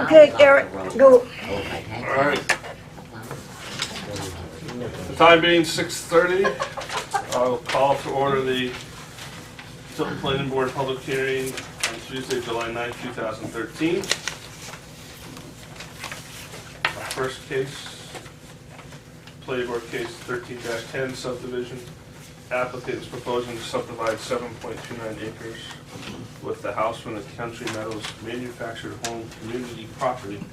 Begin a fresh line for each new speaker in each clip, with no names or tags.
Okay, Eric, go.
All right. The time being 6:30, I'll call to order the Tilton Planning Board public hearing on Tuesday, July 9, 2013. Our first case, Planning Board case 13-10 subdivision. Applicant is proposing to subdivide 7.29 acres with the house from the Country Meadows manufactured home community property.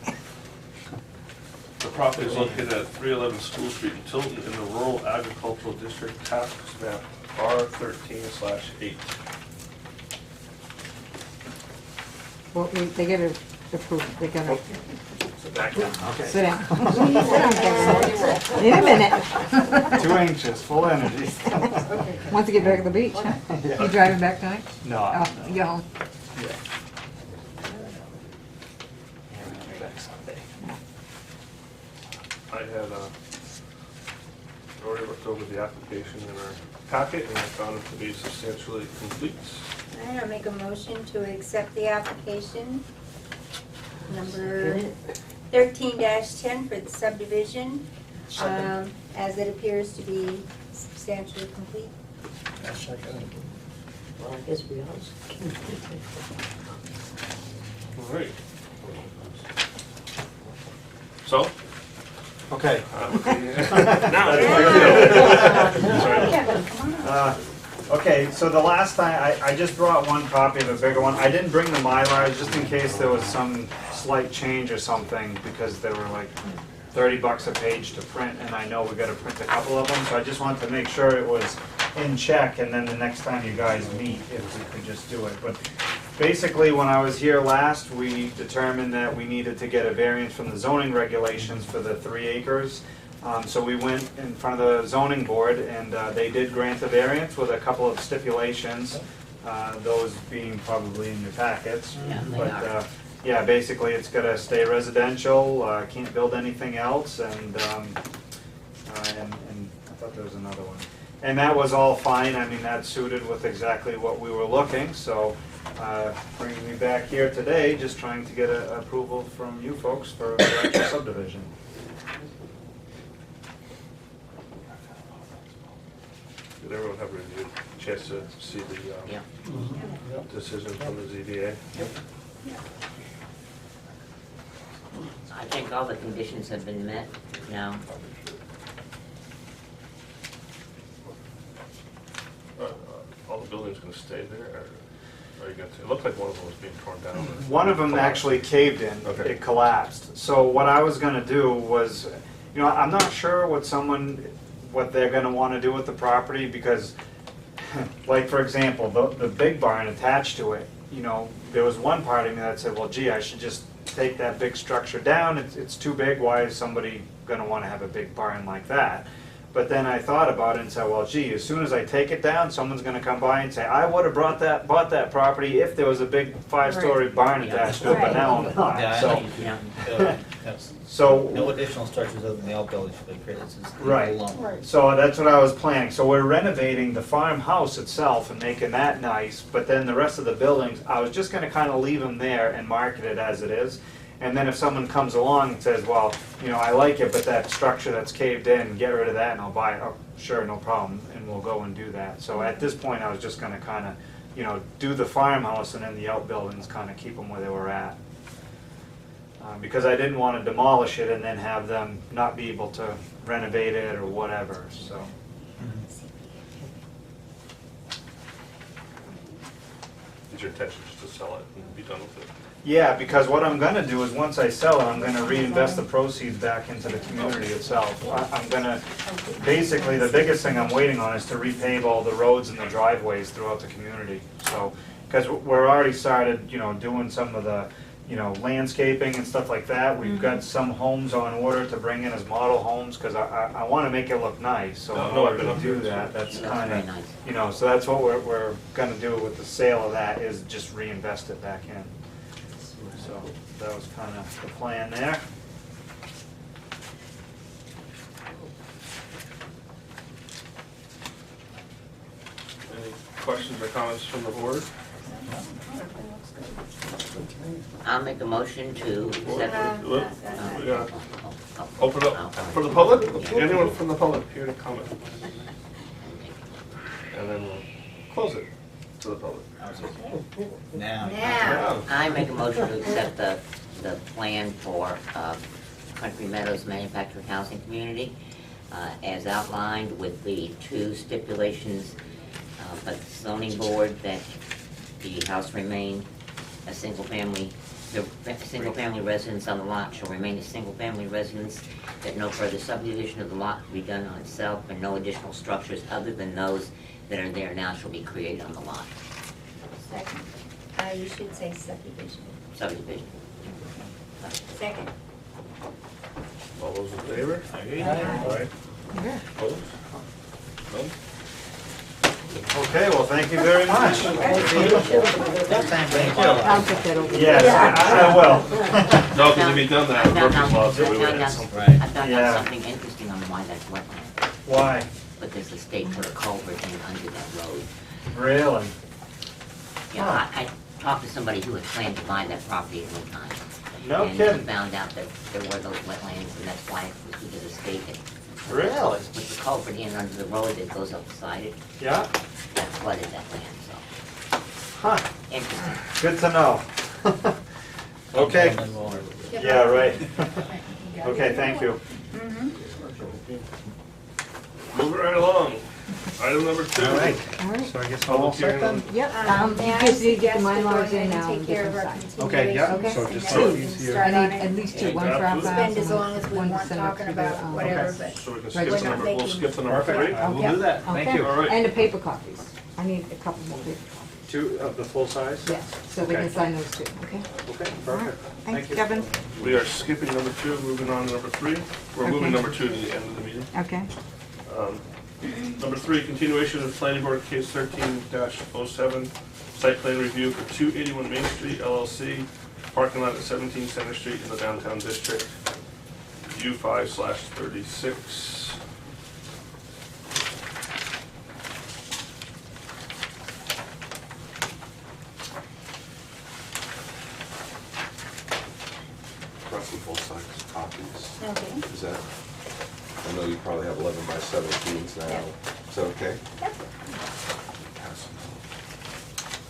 The property is located at 311 School Street in Tilton in the Rural Agricultural District, tax map R13/8.
Well, they gotta approve, they gotta
Back down.
sit down. Sit down, Kevin. In a minute.
Too anxious, full energy.
Want to get back to the beach, huh? You driving back tonight?
No,
Oh, you home?
yeah. Back Sunday.
I had already looked over the application in our packet and I found it to be substantially complete.
I'll make a motion to accept the application number 13-10 for the subdivision, as it appears to be substantially complete.
Well, I guess we all.
All right. So?
Okay.
Now,
Kevin, come on.
Okay, so the last time, I just brought one copy of a bigger one. I didn't bring the Mylars just in case there was some slight change or something because they were like $30 a page to print and I know we gotta print a couple of them. So I just wanted to make sure it was in check and then the next time you guys meet, if we could just do it. But basically, when I was here last, we determined that we needed to get a variance from the zoning regulations for the 3 acres. So we went in front of the zoning board and they did grant the variance with a couple of stipulations, those being probably in your packets.
Yeah, they
But
are.
yeah, basically it's gotta stay residential, can't build anything else, and I thought there was another one. And that was all fine, I mean, that suited with exactly what we were looking, so bringing me back here today, just trying to get a approval from you folks for the actual subdivision.
did everyone have a review, chance to see the
Yeah.
decision from the ZBA?
I think all the conditions have been met now.
All the buildings gonna stay there, or are you gonna, it looked like one of them was being torn down. or-
One of them actually caved in,
Okay.
it collapsed. So what I was gonna do was, you know, I'm not sure what they're gonna wanna do with the property, because, like, for example, the big barn attached to it, you know, there was one part of me that said, well, gee, I should just take that big structure down, it's too big, why is somebody gonna wanna have a big barn like that? But then I thought about it and said, well, gee, as soon as I take it down, someone's gonna come by and say, I would've bought that property if there was a big 5-story barn attached to it, but now I'm not,
Yeah, I
so.
know.
Yeah.
That's-
So,
No additional structures other than the outbuilding should be created since it's
Right.
alone.
so that's what I was planning, so we're renovating the farmhouse itself and making that nice, but then the rest of the buildings, I was just gonna kinda leave them there and market it as it is. And then if someone comes along and says, well, you know, I like it, but that structure that's caved in, get rid of that and I'll buy it, oh, sure, no problem, and we'll go and do that. So at this point, I was just gonna kinda, you know, do the farmhouse and then the outbuildings, kinda keep them where they were at. Because I didn't wanna demolish it and then have them not be able to renovate it or whatever, so.
Is your intention just to sell it and be done with it?
Yeah, because what I'm gonna do is, once I sell it, I'm gonna reinvest the proceeds back into the community itself. I'm gonna, basically, the biggest thing I'm waiting on is to repave all the roads and the driveways throughout the community. So, because we're already started, you know, doing some of the, you know, landscaping and stuff like that. We've got some homes on order to bring in as model homes, because I wanna make it look nice, so in
No, I've
order
been
to
up
do
there,
that, that's
That's very
kinda,
nice.
you know, so that's what we're gonna do with the sale of that, is just reinvest it back in. So that was kind of the plan there.
Any questions or comments from the board?
I'll make a motion to accept.
Whoop, we gotta
Oh,
open
oh,
up
oh.
for the public?
Yeah.
Anyone from the public here to comment? And then we'll close it to the public.
Now.
Now,
I make a motion to accept the plan for Country Meadows Manufactured Housing Community as outlined with the 2 stipulations by the zoning board that the house remain a single-family, the single-family residence on the lot shall remain a single-family residence, that no further subdivision of the lot be done on itself, and no additional structures other than those that are there now shall be created on the lot.
second. You should say subdivision.
Subdivision.
Second.
All those in favor?
Aye.
Aye.
Yeah.
Opposed? None?
Okay, well, thank you very much.
Next time, thank you.
I'll get that over.
Yes, I will.
No, because if he'd done that,
I've
the
found
purpose laws,
out-
we would
I've
have
found
something.
Right.
I've found
Yeah.
out something interesting on why that's wetland,
Why?
but there's a state put a culvert in under that road.
Really?
Yeah, I talked to somebody who had planned to buy that property at one time.
No
And
kidding.
he found out that there were those wetlands, and that's why it was due to the state that
Really?
put the culvert in under the road that goes up beside it,
Yeah?
that flooded that land, so,
Huh,
interesting.
good to know. Okay,
And then we'll-
yeah, right. Okay, thank you.
Moving right along. Item number 2.
All right,
All right.
so I guess
Public
all set then?
hearing.
Yep,
May
you
I
just need to get
suggest
the
we go
Mylars
ahead
in
and
now
take
and
care
get
of
them
our
signed.
Okay, yeah,
continuations,
so
and
just
then
like
we can
these here.
start
I
on
need
it.
at least 2,
Yeah,
one for our
absolutely.
files
Spend as
and
long as we
one to
want
send up
talking
to the,
about whatever, but
So we can
Right.
skip
We're
the
not
number, we'll
making-
skip the number
Perfect.
3.
I will
Yeah.
do that, thank
Okay.
you.
All right.
And the paper copies. I need a couple more paper copies.
2 of the full size?
Yes, so we
Okay.
can sign those too, okay?
Okay,
All right.
perfect.
Thanks,
Thank you.
Kevin.
We are skipping number 2, moving on to number 3. We're moving
Okay.
number 2 to the end of the meeting.
Okay.
Number 3, continuation of planning board case 13-07, site plan review for 281 Main Street LLC, parking lot at 17 Center Street in the downtown district, U5/36.
Roughly full-size copies.
okay.
Is that, I know you probably have 11 by 17s now.
Yep.
Is that okay?
Yep.
Pass them out.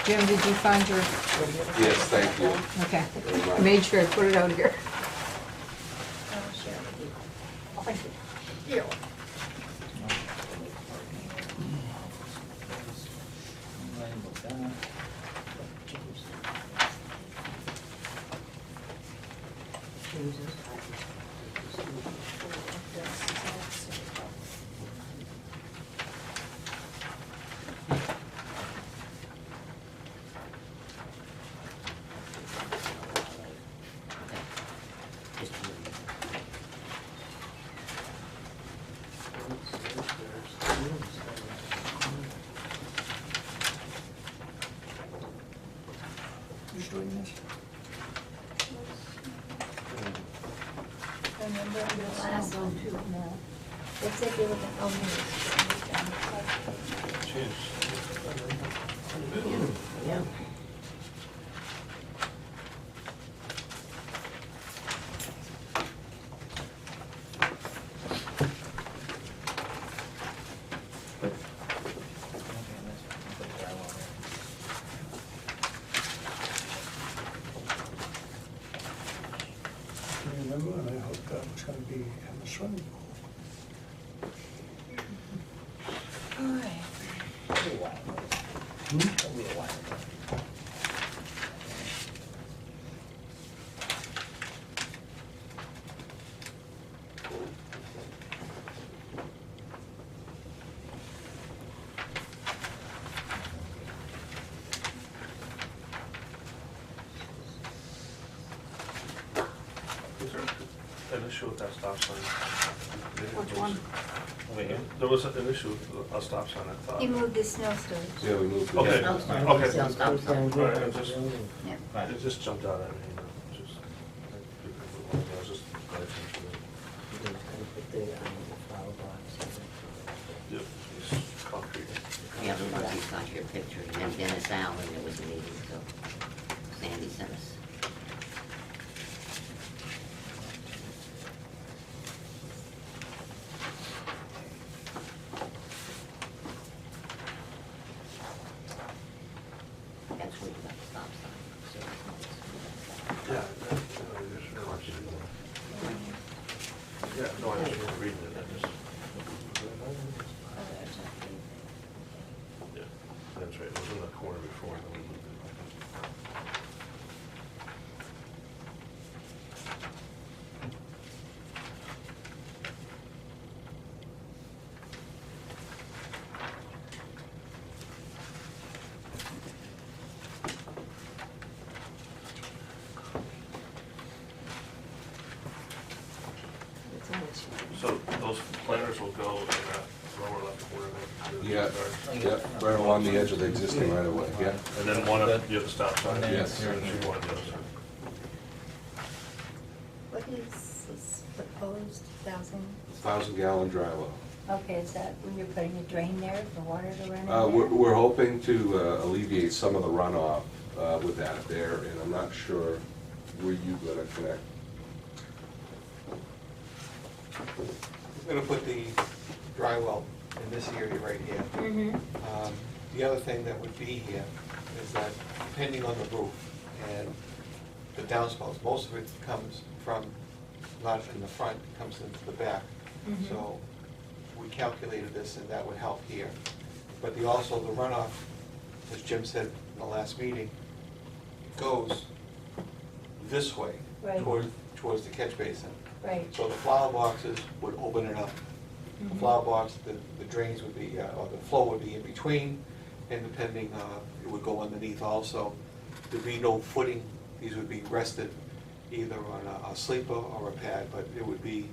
Jim, did you find your,
Yes, thank you.
okay.
Very much.
Made sure I put it out here.
I'll share with you.
Just a minute.
Remember the last one? No. It's if you're looking, oh,
Yeah.
Remember, and I hope that was gonna be in the swimming pool.
Is there an issue with that stop sign?
Which one?
Wait, here?
There was an issue with a stop sign, I thought.
He moved the snow storage.
Yeah, we moved. it.
Okay,
Stop sign.
okay.
Stop sign.
All right, it just,
Yeah.
Right.
it just jumped out at me. Yeah, no, I didn't read it, I just. Yeah, that's right, it was in the corner before. and then we moved it. So those planters will go in that lower left corner there?
Yeah, yeah, right along the edge of the existing right of way, yeah.
And then one up near the stop sign?
Yes.
And then one of those.
What is this proposed 1,000?
1,000-gallon dry well.
Okay, is that when you're putting a drain there for water to run in
We're,
there?
we're hoping to alleviate some of the runoff with that there, and I'm not sure where you're gonna connect.
We're gonna put the dry well in this area right here.
Mm-hmm.
The other thing that would be here is that depending on the roof and the downspouts, most of it comes from, not in the front, it comes into the back.
Mhm.
So we calculated this and that would help here. But also the runoff, as Jim said in the last meeting, goes this way
Right.
towards the catch basin.
Right.
So the flower boxes would open it up. The
Mhm.
flower box, the drains would be, or the flow would be in between, and depending, it would go underneath also. There'd be no footing, these would be rested either on a sleeper or a pad, but it would be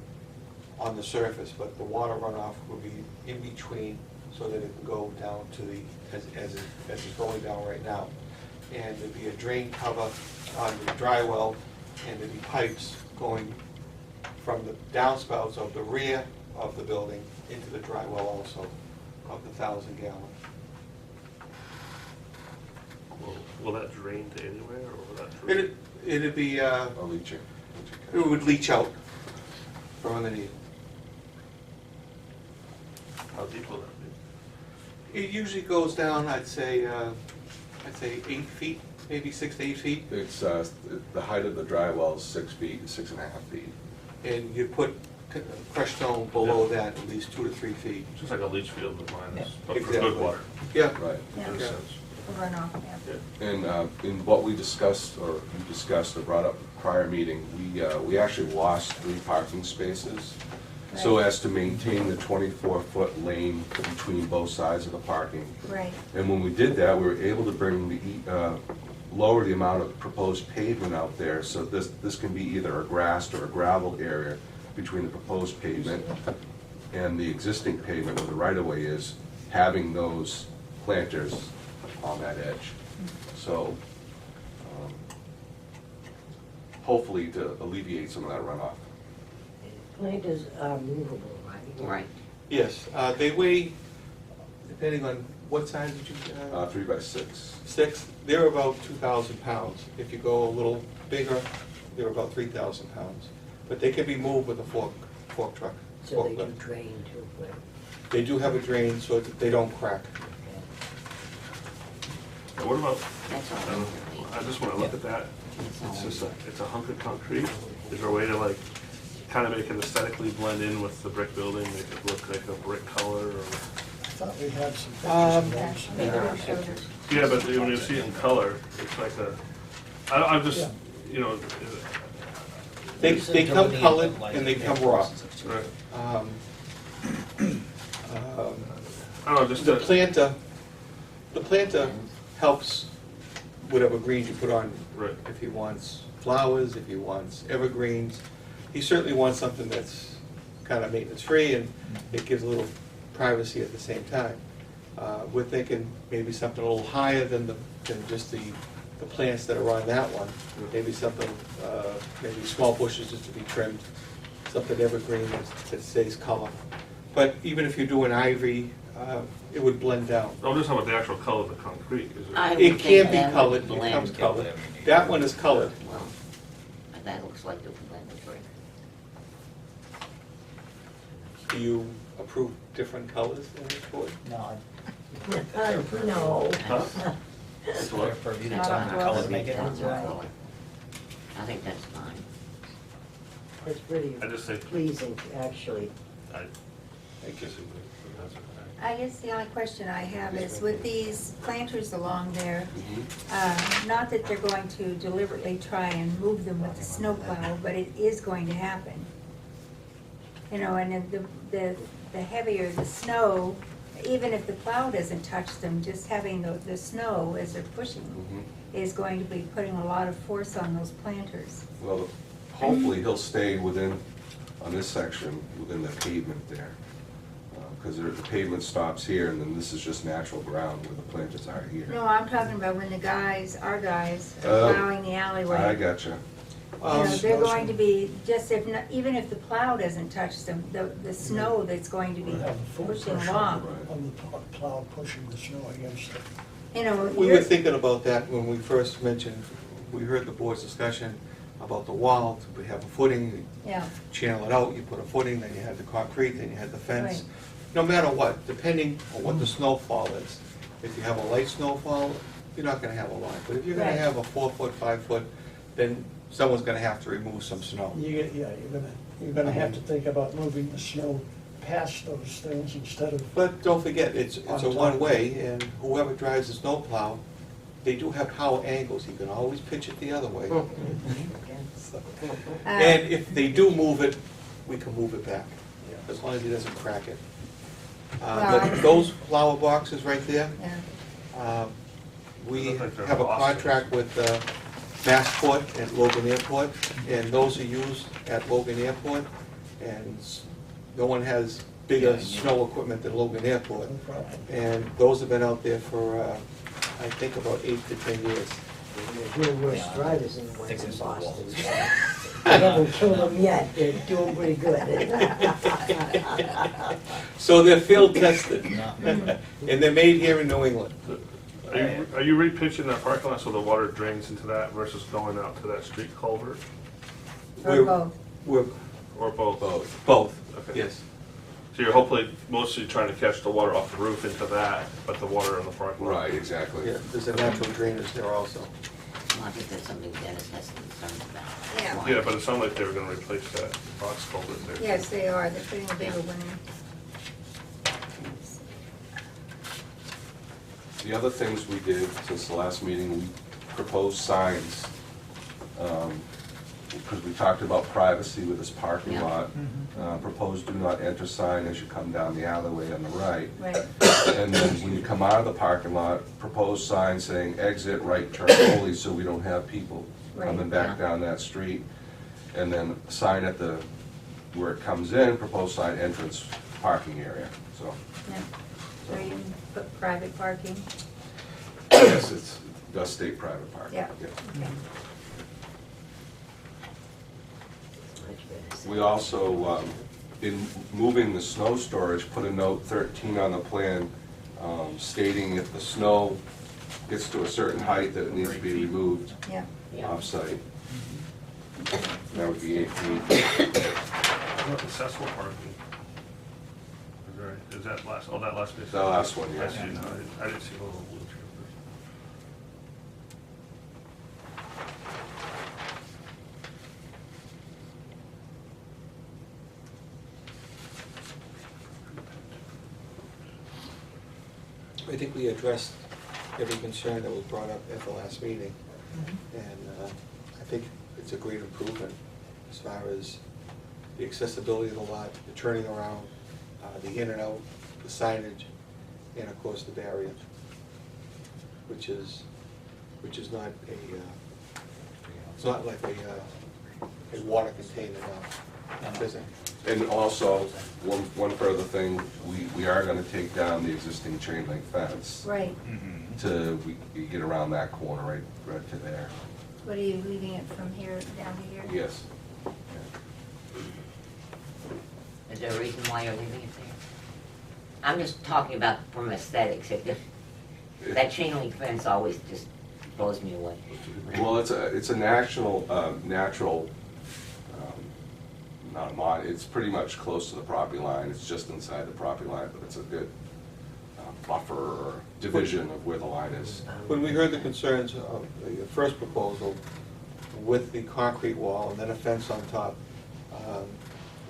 on the surface, but the water runoff would be in between so that it would go down to the, as it's going down right now. And there'd be a drain cover on the dry well, and there'd be pipes going from the downspouts of the rear of the building into the dry well also of the 1,000-gallon.
Will that drain to anywhere, or will that drain?
It'd be,
A leaching.
it would leach out from underneath.
How deep will that be?
It usually goes down, I'd say 8 feet, maybe 6 to 8 feet.
It's, the height of the dry well is 6 feet, 6.5 feet.
And you put crushed stone below that, at least 2 to 3 feet.
Just like a leach field with mine, but for
Exactly.
good water,
Yeah.
Right.
Yeah.
in a sense.
The runoff, yeah.
Yeah.
And in what we discussed, or you discussed or brought up prior meeting, we actually lost 3 parking spaces so
Right.
as to maintain the 24-foot lane between both sides of the parking.
Right.
And when we did that, we were able to bring lower the amount of proposed pavement out there, so this can be either a grassed or a gravel area between the proposed pavement and the existing pavement where the right-of-way is, having those planters on that edge. So, hopefully to alleviate some of that runoff.
Planters are movable, right?
Right.
Yes, they weigh, depending on what size did you,
3 by 6.
6, they're about 2,000 pounds. If you go a little bigger, they're about 3,000 pounds. But they can be moved with a fork truck.
So they
forklift.
can drain too, right?
They do have a drain so that they don't crack.
Now, what about,
That's all.
I just wanna look at that, it's just it's a hunk of concrete. Is there a way to like, kind of make it aesthetically blend in with the brick building, make it look like a brick color, or?
I thought we had some pictures of those.
Maybe we showed us.
Yeah, but when you see it in color, it's like I'm just, you know,
They come colored and they come raw.
right.
Um,
I don't know, just
The planter helps whatever greens you put on.
Right.
If he wants flowers, if he wants evergreens. He certainly wants something that's kind of maintenance-free and it gives a little privacy at the same time. We're thinking maybe something a little higher than just the plants that are on that one. Maybe something, maybe small bushes just to be trimmed, something evergreen that stays color. But even if you do an ivy, it would blend down.
I'm just talking about the actual color of the concrete, is
I
it?
would
It
think
can be
that would
colored, it
blend.
comes colored. That one is colored.
Well, that looks like it would blend with brick.
Do you approve different colors in this board?
No,
No.
Huh?
it's their purview to
Not
tell
up
them
to
the
us.
color to make it.
That's
Right.
color. I think that's fine.
It's pretty
I just say,
pleasing, actually.
I guess it would, but that's okay.
I guess the only question I have is with these planters along there,
Mhm.
not that they're going to deliberately try and move them with the snowplow, but it is going to happen. You know, and then the heavier the snow, even if the plow doesn't touch them, just having the snow as they're pushing
Mhm.
is going to be putting a lot of force on those planters.
Well, hopefully he'll stay within, on this section, within the pavement there. Because the pavement stops here, and then this is just natural ground where the planters are here.
No, I'm talking about when our guys are
Oh,
plowing the alleyway.
I gotcha.
You know, they're going to be, just if, even if the plow doesn't touch them, the snow that's going to be
We'll have a full
pushing
pressure
along.
on the plow pushing the snow against it.
You know,
We
you're-
were thinking about that when we first mentioned, we heard the board's discussion about the wall, we have a footing,
yeah,
channel it out, you put a footing, then you had the concrete, then you had the fence.
Right.
No matter what, depending on what the snowfall is, if you have a light snowfall, you're not gonna have a lot. But if you're gonna
Right.
have a 4 foot, 5 foot, then someone's gonna have to remove some snow.
Yeah, you're gonna have to think about moving the snow past those things instead of,
But don't forget, it's
On
a
top.
one-way, and whoever drives the snowplow, they do have power angles, you can always pitch it the other way. And if they do move it, we can move it back, as long as he doesn't crack it. But those flower boxes right there,
yeah.
we
Look like they're
have a
awesome.
contract with Massport at Logan Airport, and those are used at Logan Airport, and no one has bigger snow equipment than Logan Airport.
no problem.
And those have been out there for, I think, about 8 to 10 years.
They're doing worse drivers than the ones
Fixing
in
some walls.
Boston. I haven't killed them yet, they're doing pretty good.
So they're field tested, and they're made here in New England.
Are you repitching that parking lot so the water drains into that versus going out to that street culvert,
Or
We're-
both.
We're
or both?
both,
Okay.
yes.
So you're hopefully mostly trying to catch the water off the roof into that, but the water in the parking lot?
Right, exactly.
Yeah, there's a natural drainage there also.
I think that's something Dennis has concerns about.
Yeah.
Yeah, but it sounded like they were gonna replace that box culvert there.
Yes, they are, they're putting a bigger one in.
The other things we did since the last meeting, we proposed signs, because we talked about privacy with this parking
Yeah.
lot. Proposed do not enter sign as you come down the alleyway on the right.
Right,
And then when you come out of the parking lot, proposed sign saying exit, right turn only, so we don't have people coming
Right.
back down that street. And then sign at the, where it comes in, proposed sign entrance parking area, so.
yeah. So you can put private parking,
Yes, it does state private parking.
Yeah.
Yeah.
okay.
Much better.
We also, in moving the snow storage, put a note 13 on the plan stating if the snow gets to a certain height that it needs to be removed
Yeah,
off-site. That would be 8 feet.
How about accessible parking? Is that last, that last space?
The last one,
I
yes.
see, no, I didn't see the little wheelchair.
I think we addressed every concern that was brought up at the last meeting. And I think it's a great improvement as far as the accessibility of the lot, the turning around, the in and out, the signage, and of course the barrier, which is not a, it's not like a water container now, is it?
And also, one further thing, we are gonna take down the existing chain link fence
right.
to, we get around that corner, right to there.
What are you leaving it from here down to here?
Yes.
Is there a reason why you're leaving it there? I'm just talking about from aesthetics. That chain link fence always just blows me away.
Well, it's a natural, not a mod, it's pretty much close to the property line. It's just inside the property line, but it's a good buffer or division of where the line is.
When we heard the concerns of the first proposal with the concrete wall and then a fence on top,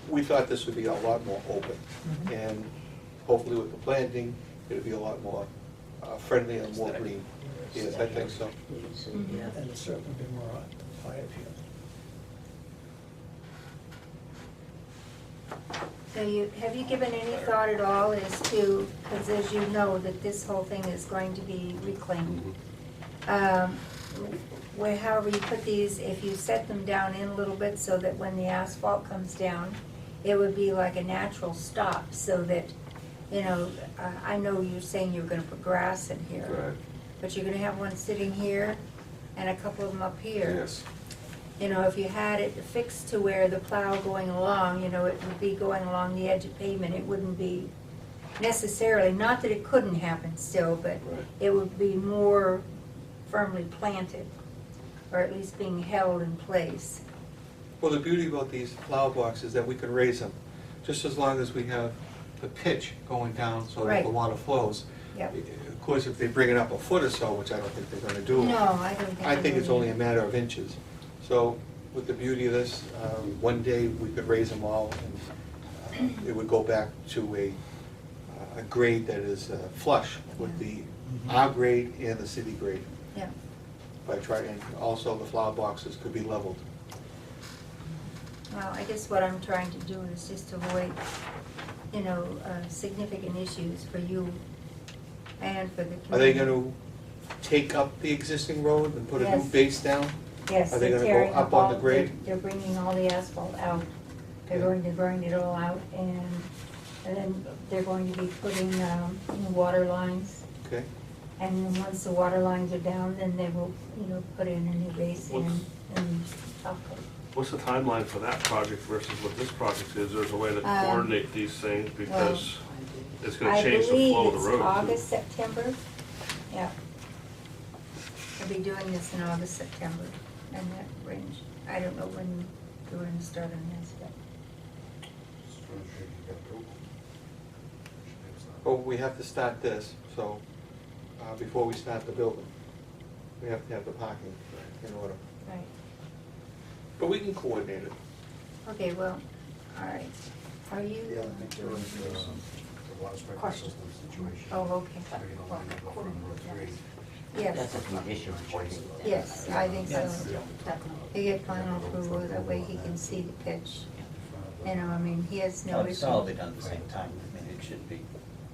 We thought this would be a lot more open, and hopefully with the planting, it'll be a lot more friendly and more green. Yes, I think so.
And it's certainly be more eye appeal.
So have you given any thought at all as to, because as you know, that this whole thing is going to be reclaimed. Where, however you put these, if you set them down in a little bit so that when the asphalt comes down, it would be like a natural stop, so that, you know, I know you're saying you're gonna put grass in here.
Right.
But you're gonna have one sitting here and a couple of them up here.
Yes.
You know, if you had it fixed to where the plow going along, you know, it would be going along the edge of pavement, it wouldn't be necessarily, not that it couldn't happen still, but
Right.
it would be more firmly planted, or at least being held in place.
Well, the beauty about these plow boxes is that we can raise them, just as long as we have the pitch going down so that
Right.
the water flows.
Yep.
Of course, if they bring it up a foot or so, which I don't think they're gonna do.
No, I don't think.
I think
it
it's
would
only
be.
a matter of inches. So with the beauty of this, one day we could raise them all, and it would go back to a grade that is flush with our grade and the city grade.
Yeah,
By trying, and also the flower boxes could be leveled.
well, I guess what I'm trying to do is just avoid, you know, significant issues for you and for the community.
Are they gonna take up the existing road and put a new
Yes.
base down?
Yes,
Are they
they're
gonna go
tearing
up
up
on the
all,
grade?
they're bringing all the asphalt out. They're
Yeah.
going to burn it all out, and then they're going to be putting, new water lines.
Okay.
And then once the water lines are down, then they will, you know, put in a new base
What's-
and top coat.
What's the timeline for that project versus what this project is? There's a way to coordinate these things because it's gonna change the flow of the road.
I
too.
believe it's August, September, yeah. I'll be doing this in August, September, and that range. I don't know when we're gonna start on this, but.
Well, we have to start this, so, before we start the building, we have to have the parking in order.
Right,
But we can coordinate it.
okay, well, all right. Are you?
Yeah, I think there was the water sprinkler system situation.
Oh, okay.
Bringing the line up from Route 3.
Yes,
That's a condition for you.
yes, I think so.
Yes, definitely.
He get final approval, that way he can see the pitch. You know, I mean, he has no
It's all be
issue.
done at the same time, I mean, it should be.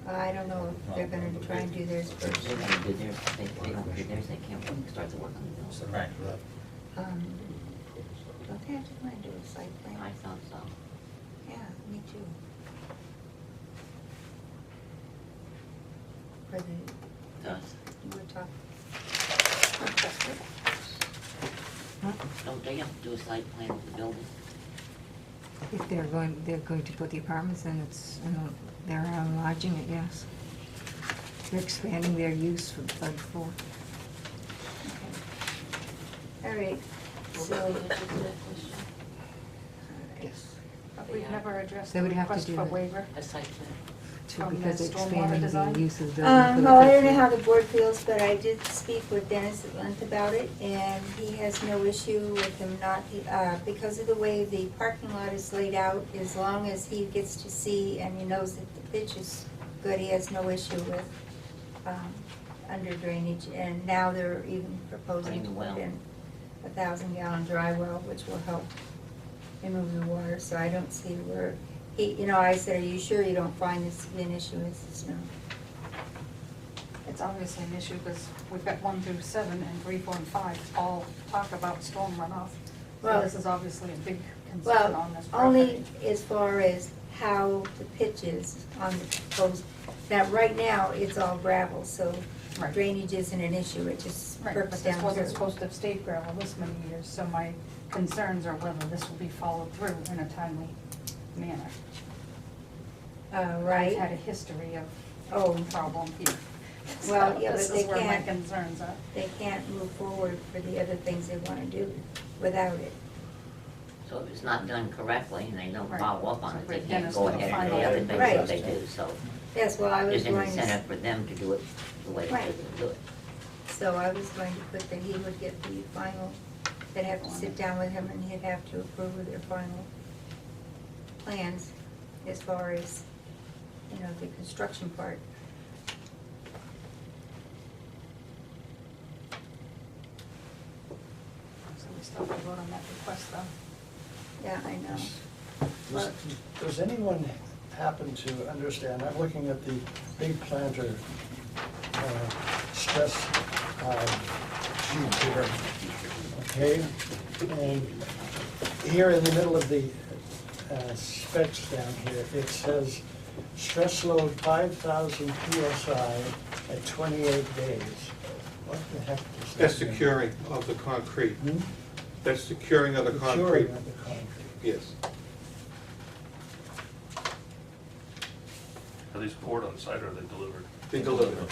I don't know if they're gonna try and do theirs first.
They're gonna do theirs, they don't do theirs, they can't wait to start the work on the building.
Right.
Don't they have to go and do a site plan?
I thought so.
Yeah, me too. For the,
Does,
you were talking.
don't they have to do a site plan for the building?
If they're going to put the apartments in, it's, you know, they're enlarging it, yes. They're expanding their use for the third floor.
All right, so.
Yes.
But we've never addressed
They
the
would have to
request
do
for
that.
waiver.
A site plan?
From
Because
the
they're
stormwater
expanding
design?
the use of the building for the
Well, I
third
don't know
floor.
how the board feels, but I did speak with Dennis at length about it, and he has no issue with him not, because of the way the parking lot is laid out, as long as he gets to see and he knows that the pitch is good, he has no issue with, under drainage, and now they're even proposing to
Putting the
put
well.
in 1,000-gallon dry well, which will help remove the water, so I don't see where, he, you know, I said, are you sure you don't find this to be an issue? He says, no.
It's obviously an issue because we've got 1 through 7 and 3, 4, and 5 all talk about storm runoff. So
Well-
this is obviously a big concern
Well,
on this
only
property.
as far as how the pitch is on the proposed, now, right now, it's all gravel, so
Right.
drainage isn't an issue, it just
Right,
perks
but
down
this wasn't
through.
supposed to have stayed gravel this many years, so my concerns are whether this will be followed through in a timely manner. I've had a
Right,
history of
Oh.
problem here.
Well,
So
yeah,
this
but
is
they
where my
can't-
concerns are.
they can't move forward for the other things they wanna do without it.
So if it's not done correctly and they don't
Right.
follow up on
So
it,
for
they can't
Dennis
go
to
ahead and
find
do the
out.
other things
Right.
that they do, so
Yes, well, I was
there's an
going to,
incentive for them to do it the way
Right.
they're gonna do it.
so I was going to put that he would get the final, they'd have to sit down with him and he'd have to approve of their final plans as far as, the construction part.
So we still have to vote on that request though.
Yeah, I know.
Does anyone happen to understand, I'm looking at the big planter stress sheet here, okay? And here in the middle of the specs down here, it says stress load 5,000 PSI at 28 days. What the heck does that
That's the
mean?
curing of the concrete.
Hmm?
That's the curing of the
The
concrete.
curing of the concrete.
Yes.
Are these poured on site or are they delivered?
They deliver them.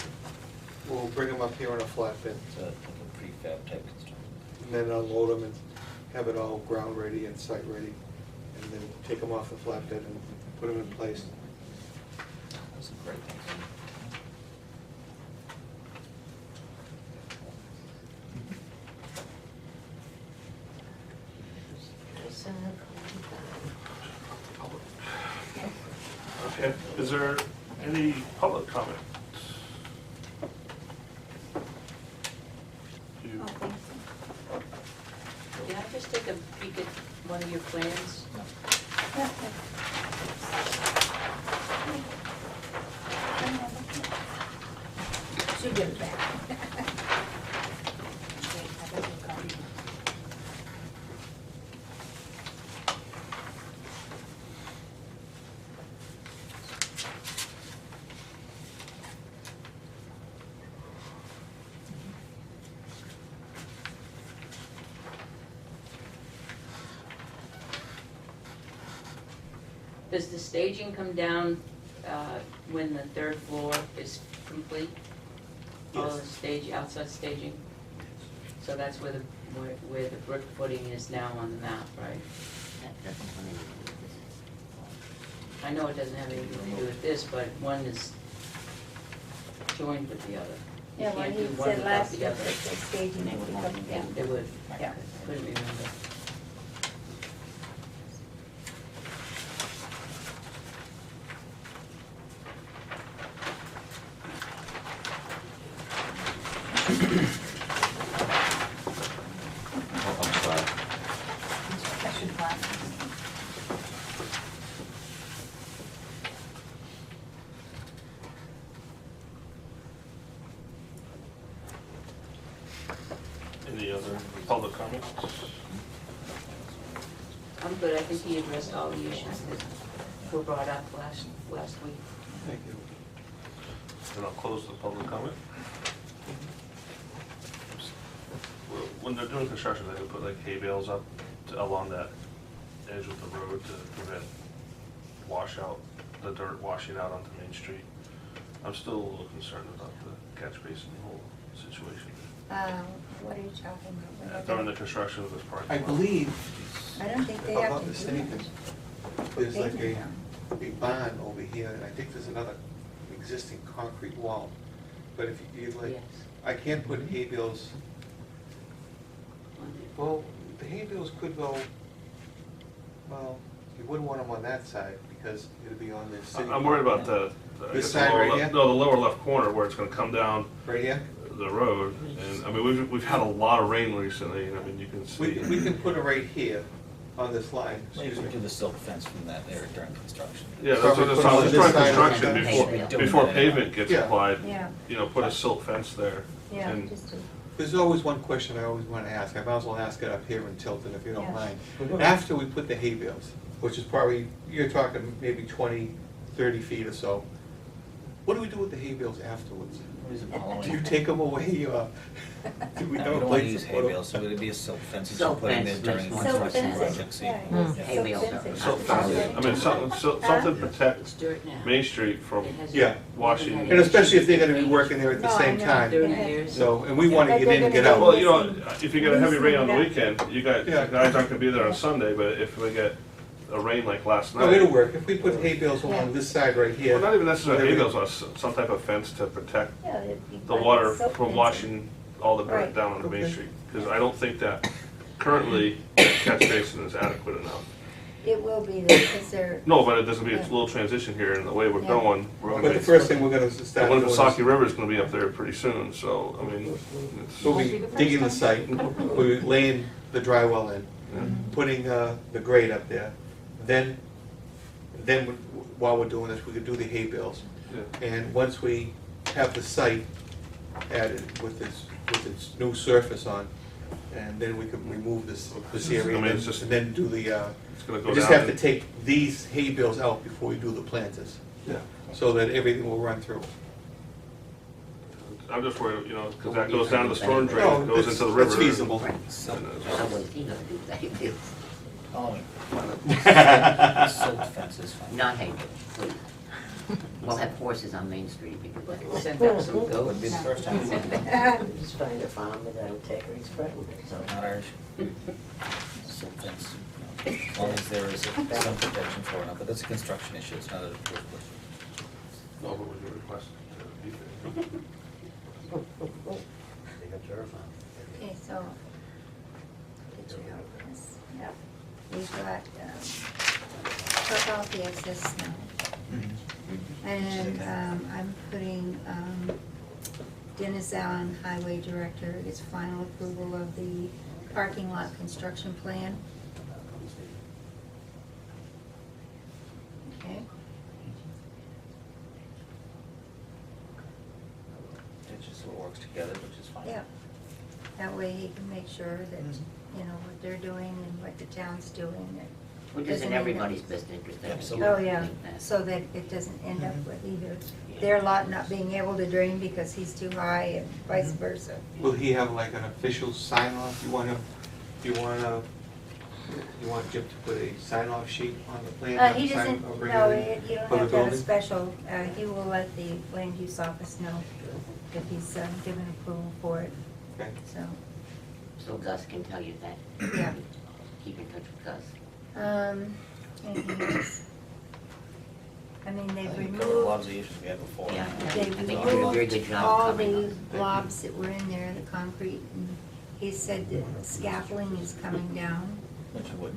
We'll bring them up here on a flatbed,
It's like a prefab type construction.
and then unload them and have it all ground ready and site ready, and then take them off the flatbed and put them in place.
That's a great thing.
Okay, is there any public comment? You-
Oh, thank you.
Can I just take a peek at one of your plans?
She'll give it back.
Does the staging come down when the third floor is complete? All the stage, outside staging? So that's where where the brick footing is now on the map, right?
That doesn't have anything to do with this.
I know it doesn't have anything to do with this, but one is joined with the other. You
Yeah, well,
can't
he
do one
said
without
last
the
year
other.
that the staging would be coming down.
They would,
Yeah.
couldn't remember.
Oh, I'm sorry.
Inspection plan.
Any other public comments?
I'm good, I think he addressed all the issues that were brought up last week.
Thank you.
Then I'll close the public comment. Well, when they're doing construction, they would put like hay bales up along that edge of the road to prevent washout, the dirt washing out onto Main Street. I'm still a little concerned about the catch basin whole situation.
What are you talking about?
During the construction of this parking
I
lot.
believe,
I don't think they
if I'm
have
not
to do
mistaken,
much.
there's like
Pavement
a barn over here, and I think there's another existing concrete wall. But if you like,
Yes.
I can't put hay bales, well, the hay bales could go, well, you wouldn't want them on that side, because it'd be on the city.
I'm worried about I
This
guess
side
lower
right
left-
here?
No, the lower left corner where it's gonna come down
Right here?
the road. And, I mean, we've had a lot of rain recently, and I mean, you can
We
see.
can put it right here on this line,
Well, you
excuse
could do
me.
the silk fence from that area during construction.
Yeah, that's what
Probably
it's
put it
on,
on
just
this
during
side of the
construction,
fence.
before,
Yeah.
before pavement gets
Yeah.
applied,
Yeah,
you know, put a silt fence there.
yeah,
And
just to,
There's always one question I always want to ask, I might as well ask it up here in Tilton, if you don't
Yeah.
mind. After we put the hay bales, which is probably, you're talking maybe 20, 30 feet or so, what do we do with the hay bales afterwards? Do you take them away, or do we
We
have a
don't want to
place
use
to
hay
put them?
bales, so it'd be a silk fence that you
Silk
put in there
fence
during
makes
the
more
silk
construction
fencing,
project, so
yeah,
you-
yeah,
Hay
silk
bales.
fencing.
Silk fence. I mean, something to protect
It's dirt now.
Main Street from
It has-
Yeah.
washing.
And especially if they're gonna be working there at the
No, I
same
know.
time.
During the
Yeah.
years.
So, and we wanna
But
get
they're
in and get
gonna
out.
Well, you know, if you get a heavy rain on the
Loosen
weekend, you got,
Yeah.
guys aren't gonna be there on Sunday, but if we get a rain like last night.
No, it'll work, if we put hay bales along this side right here.
Well, not even necessarily hay
whatever-
bales, some type of fence to protect
yeah, it'd be
the
like
water
silk
from
fencing.
washing all the dirt
Right.
down onto Main
Okay.
Street. Because I don't think that currently the catch basin is adequate enough.
It will be there, because they're,
No, but there's gonna be a little transition here, and the way we're
Yeah.
going, we're gonna
But the
be,
first thing we're gonna
the
start doing
Winnipesaukee
is,
River is gonna be up there pretty soon, so, I mean, it's,
we'll be digging the site, we're laying the dry well in,
yeah.
putting the grate up there. Then while we're doing this, we could do the hay bales.
Yeah.
And once we have the site added with its new surface on, and then we could remove this area,
I mean,
and
it's just-
then do the,
it's gonna go
we just
down
have to
and-
take these hay bales out before we do the planters,
Yeah.
so that everything will run through.
I'm just worried, you know, because that goes down to the storm drain,
No,
it goes
that's-
into the river.
that's feasible.
Right.
And,
So what's he gonna do with that bill?
Oh, silt fence is fine.
Not hay bales, please. We'll have horses on Main Street if you do that.
Send up some
Wouldn't
goats.
be the first time.
Just find a farm without Tackering's friend, so.
Not ours. Silt fence, you know, as long as there is some protection for it, but that's a construction issue, it's not a roof issue.
No, but would you request to be there?
They got terrified.
okay, so. Get you out of this. Yep. We've got, took off the excess snow. And, I'm putting, Dennis Allen, Highway Director, gets final approval of the parking lot construction plan. Okay,
It just all works together, which is fine.
yeah. That way he can make sure that, you know, what they're doing and what the town's doing.
Which is in
Doesn't end up-
everybody's best interest, I think.
Absolutely.
Oh, yeah,
think that.
so that it doesn't end up with either their lot not being able to drain because he's too high and vice versa.
Will he have like an official sign off? You want Jim to put a sign off sheet on the plan?
He
Sign-
doesn't,
or bring
no,
it in
you don't
for the
have to have a
building?
special, he will let the land use office know if he's given approval for it,
Okay.
so,
So Gus can tell you that.
yeah.
Keep in touch with Gus.
Anything else? I mean,
I
they've
think we covered a lot
removed,
of the issues we had before.
Yeah.
they
I think you did a very
removed
good job
all
covering
the
those.
blobs that were in there, the concrete, and he said that the scaffolding is coming down.
Which would,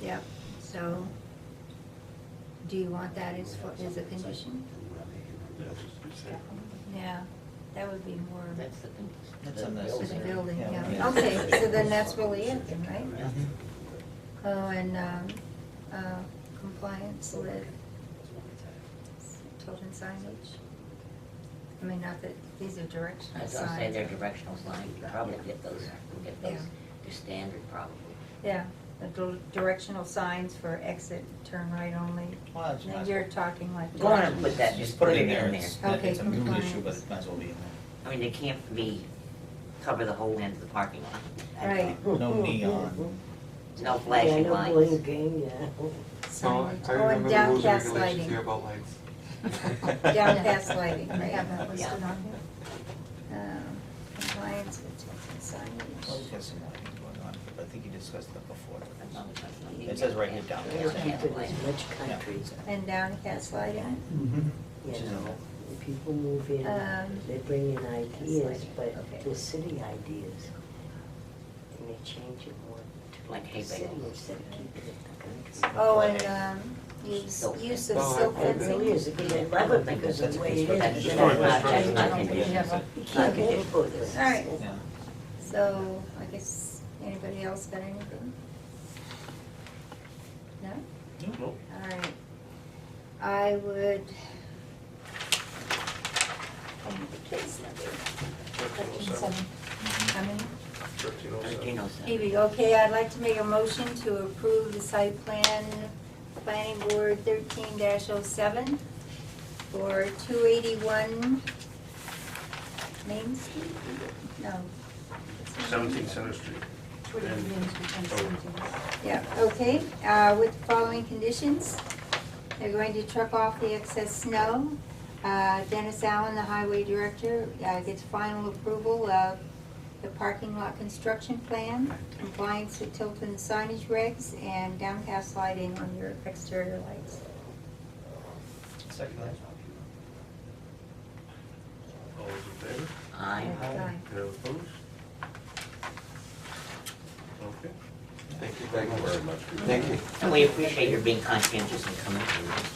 Yep, so, do you want that as a condition? Yeah, that would be more
That's the thing.
that's
for the
unnecessary.
building,
Yeah.
yeah. Okay, so then that's really it, then, right? Oh, and, compliance with Tilton signage? I mean, not that, these are directional
As I say, they're
signs.
directional signs, you probably get those,
Yeah.
to standard probably.
Yeah, the directional signs for exit, turn right only.
Well, that's
Then
nice.
you're talking like.
Go on and put that,
Just put it in there,
there.
it's,
Okay,
it's a mood issue,
compliance.
but it might as well be in
I mean, they can't be, cover the whole end of the parking lot.
Right.
there. No neon.
No
Yeah,
flashing
no
lights.
blinking, yeah.
No,
Signage.
I
Oh, and
remember the rules and
downcast
regulations
lighting.
here about lights.
Downcast lighting,
I
right?
have that listed on here.
Compliance with Tilton
Well,
signage.
he's got some lighting going on, but I think you discussed that before.
It
It says right here down
They
there.
keep it as much country,
And downcast lighting.
you
Which is
know,
all.
when people move in, they bring in ideas, but
Okay.
the city ideas, and they change it more
Like
to
hay
the city
bales.
instead of keeping it the country.
Oh, and, use of
Oh,
silk
I- I
It really
fencing.
is, because they love it because of the way it
That's
is.
just
You
not-
know,
that's
you
not
can't
conditions.
input it.
All right.
Yeah.
So, I guess, anybody else got anything? No?
Nope.
All right. I would. I need the case number.
1307.
I mean,
1307.
1307.
here we go. Okay, I'd like to make a motion to approve the site plan, planning board 13-07 for 281 Main Street? No.
17 Center Street.
Yeah, okay, with the following conditions. They're going to truck off the excess snow. Dennis Allen, the highway director, gets final approval of the parking lot construction plan, compliance with Tilton signage regs, and downcast lighting on your exterior lights.
Second.
All those in favor?
Aye.
Aye.
Any opposed? Okay.
Thank you.
Thank you very much.
Thank you.
And we appreciate your being conscientious and coming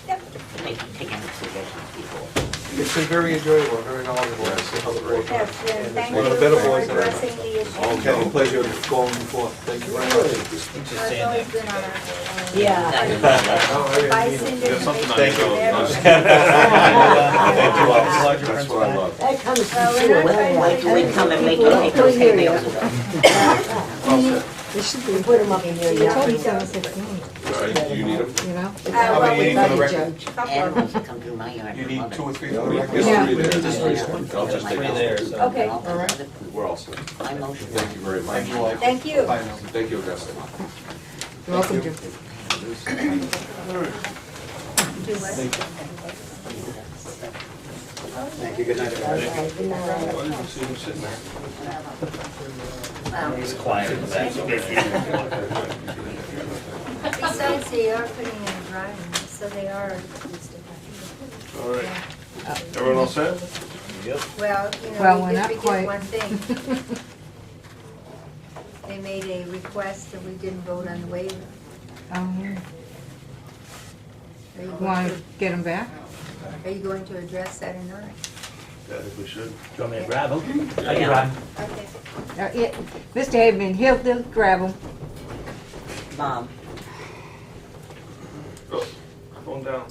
Yep.
and taking the suggestions before.
It's been very enjoyable, very knowledgeable.
Yes,
How the board-
Yes, and thank
One
you
of the better
for
boards that I've-
addressing the issue.
Having a pleasure of going before. Thank you very much.
Just
It's
saying
always
that.
been on our.
Yeah.
If I send it,
something on
make
your
it
nose.
better.
Thank you, that's what I love.
That comes from
Well, we're
sewer.
not trying to
Wait till we come and make you take those hay bales ago.
They should be,
We put them up in here,
they told me
yeah.
7:15,
All right, do you need them?
you know?
Well,
How many
we
you need for the
need
record?
a couple
And
of
once
them.
you come through my yard.
You
I
need
love it.
2 or 3 for the
There's
record?
Yeah.
three there.
Just
I'll just take
Three
those.
there, so.
Okay.
All right.
We're all set.
My motion.
Thank you very much.
Thank you all.
Thank you.
Bye now.
Thank you, Augusta.
You're welcome to.
Do what?
Thank you, good night, everybody.
Why did you see him sitting there?
It's quiet in the back.
Besides, they are putting in a driveway, so they are.
All right. Everyone all set?
Yep.
Well,
Well,
we
we're
did
not
forget
quite.
one thing. They made a request and we didn't vote on the waiver. Are you
Want
going
to get them back?
are you going to address that or not?
I think we should.
Do you want me to grab them?
I can grab
Okay.
Yeah, Mr. Haveman, he'll grab them.
Mom.
Oh, going down.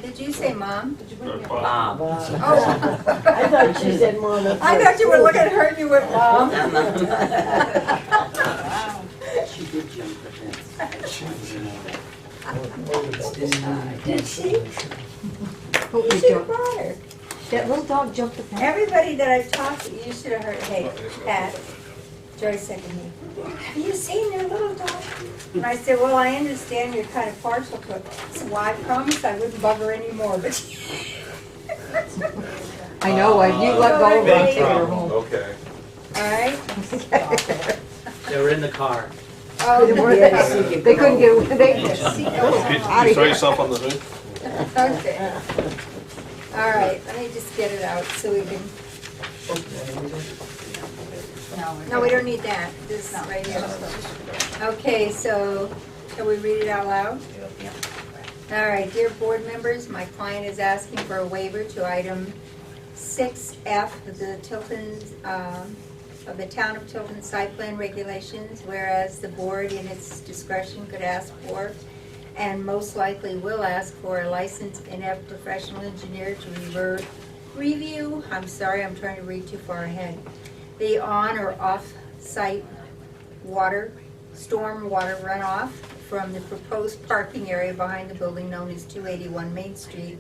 Did you say mom?
Or Bob.
Mom.
Oh,
I thought she said mom at
I thought you were looking at her and you went, mom.
She did jump the fence.
Did she?
Who
You
we
should have
do-
brought her.
That little dog jumped the fence.
Everybody that I've talked to, you should have heard, hey, Pat, Joyce said to me, have you seen their little dog? And I said, well, I understand you're kind of partial to it. I said, well, I promised I wouldn't bug her anymore, but
I know, when you let go of her, I'll take her home.
Okay.
all right?
They were in the car.
Oh,
They couldn't get away, they,
You
Outta
saw
here.
yourself on the hood?
okay. All right, let me just get it out so we can, no, we don't need that, this right here. Okay, so, shall we read it out loud?
Yep.
All right, dear board members, my client is asking for a waiver to item 6F of the of the Town of Tilton site plan regulations, whereas the board in its discretion could ask for, and most likely will ask for, a licensed NF professional engineer to review, I'm sorry, I'm trying to read too far ahead, the on or off-site storm water runoff from the proposed parking area behind the building known as 281 Main Street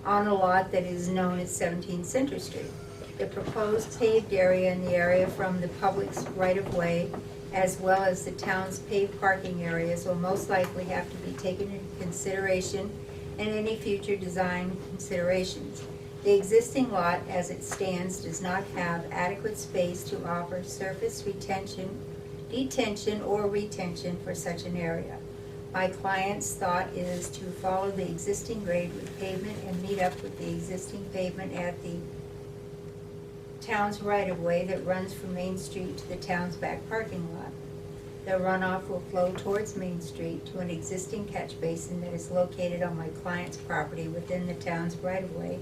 on a lot that is known as 17 Center Street. The proposed paved area in the area from the public's right-of-way as well as the town's paved parking areas will most likely have to be taken into consideration in any future design considerations. The existing lot as it stands does not have adequate space to offer surface detention or retention for such an area. My client's thought is to follow the existing grade with pavement and meet up with the existing pavement at the town's right-of-way that runs from Main Street to the town's back parking lot. The runoff will flow towards Main Street to an existing catch basin that is located on my client's property within the town's right-of-way,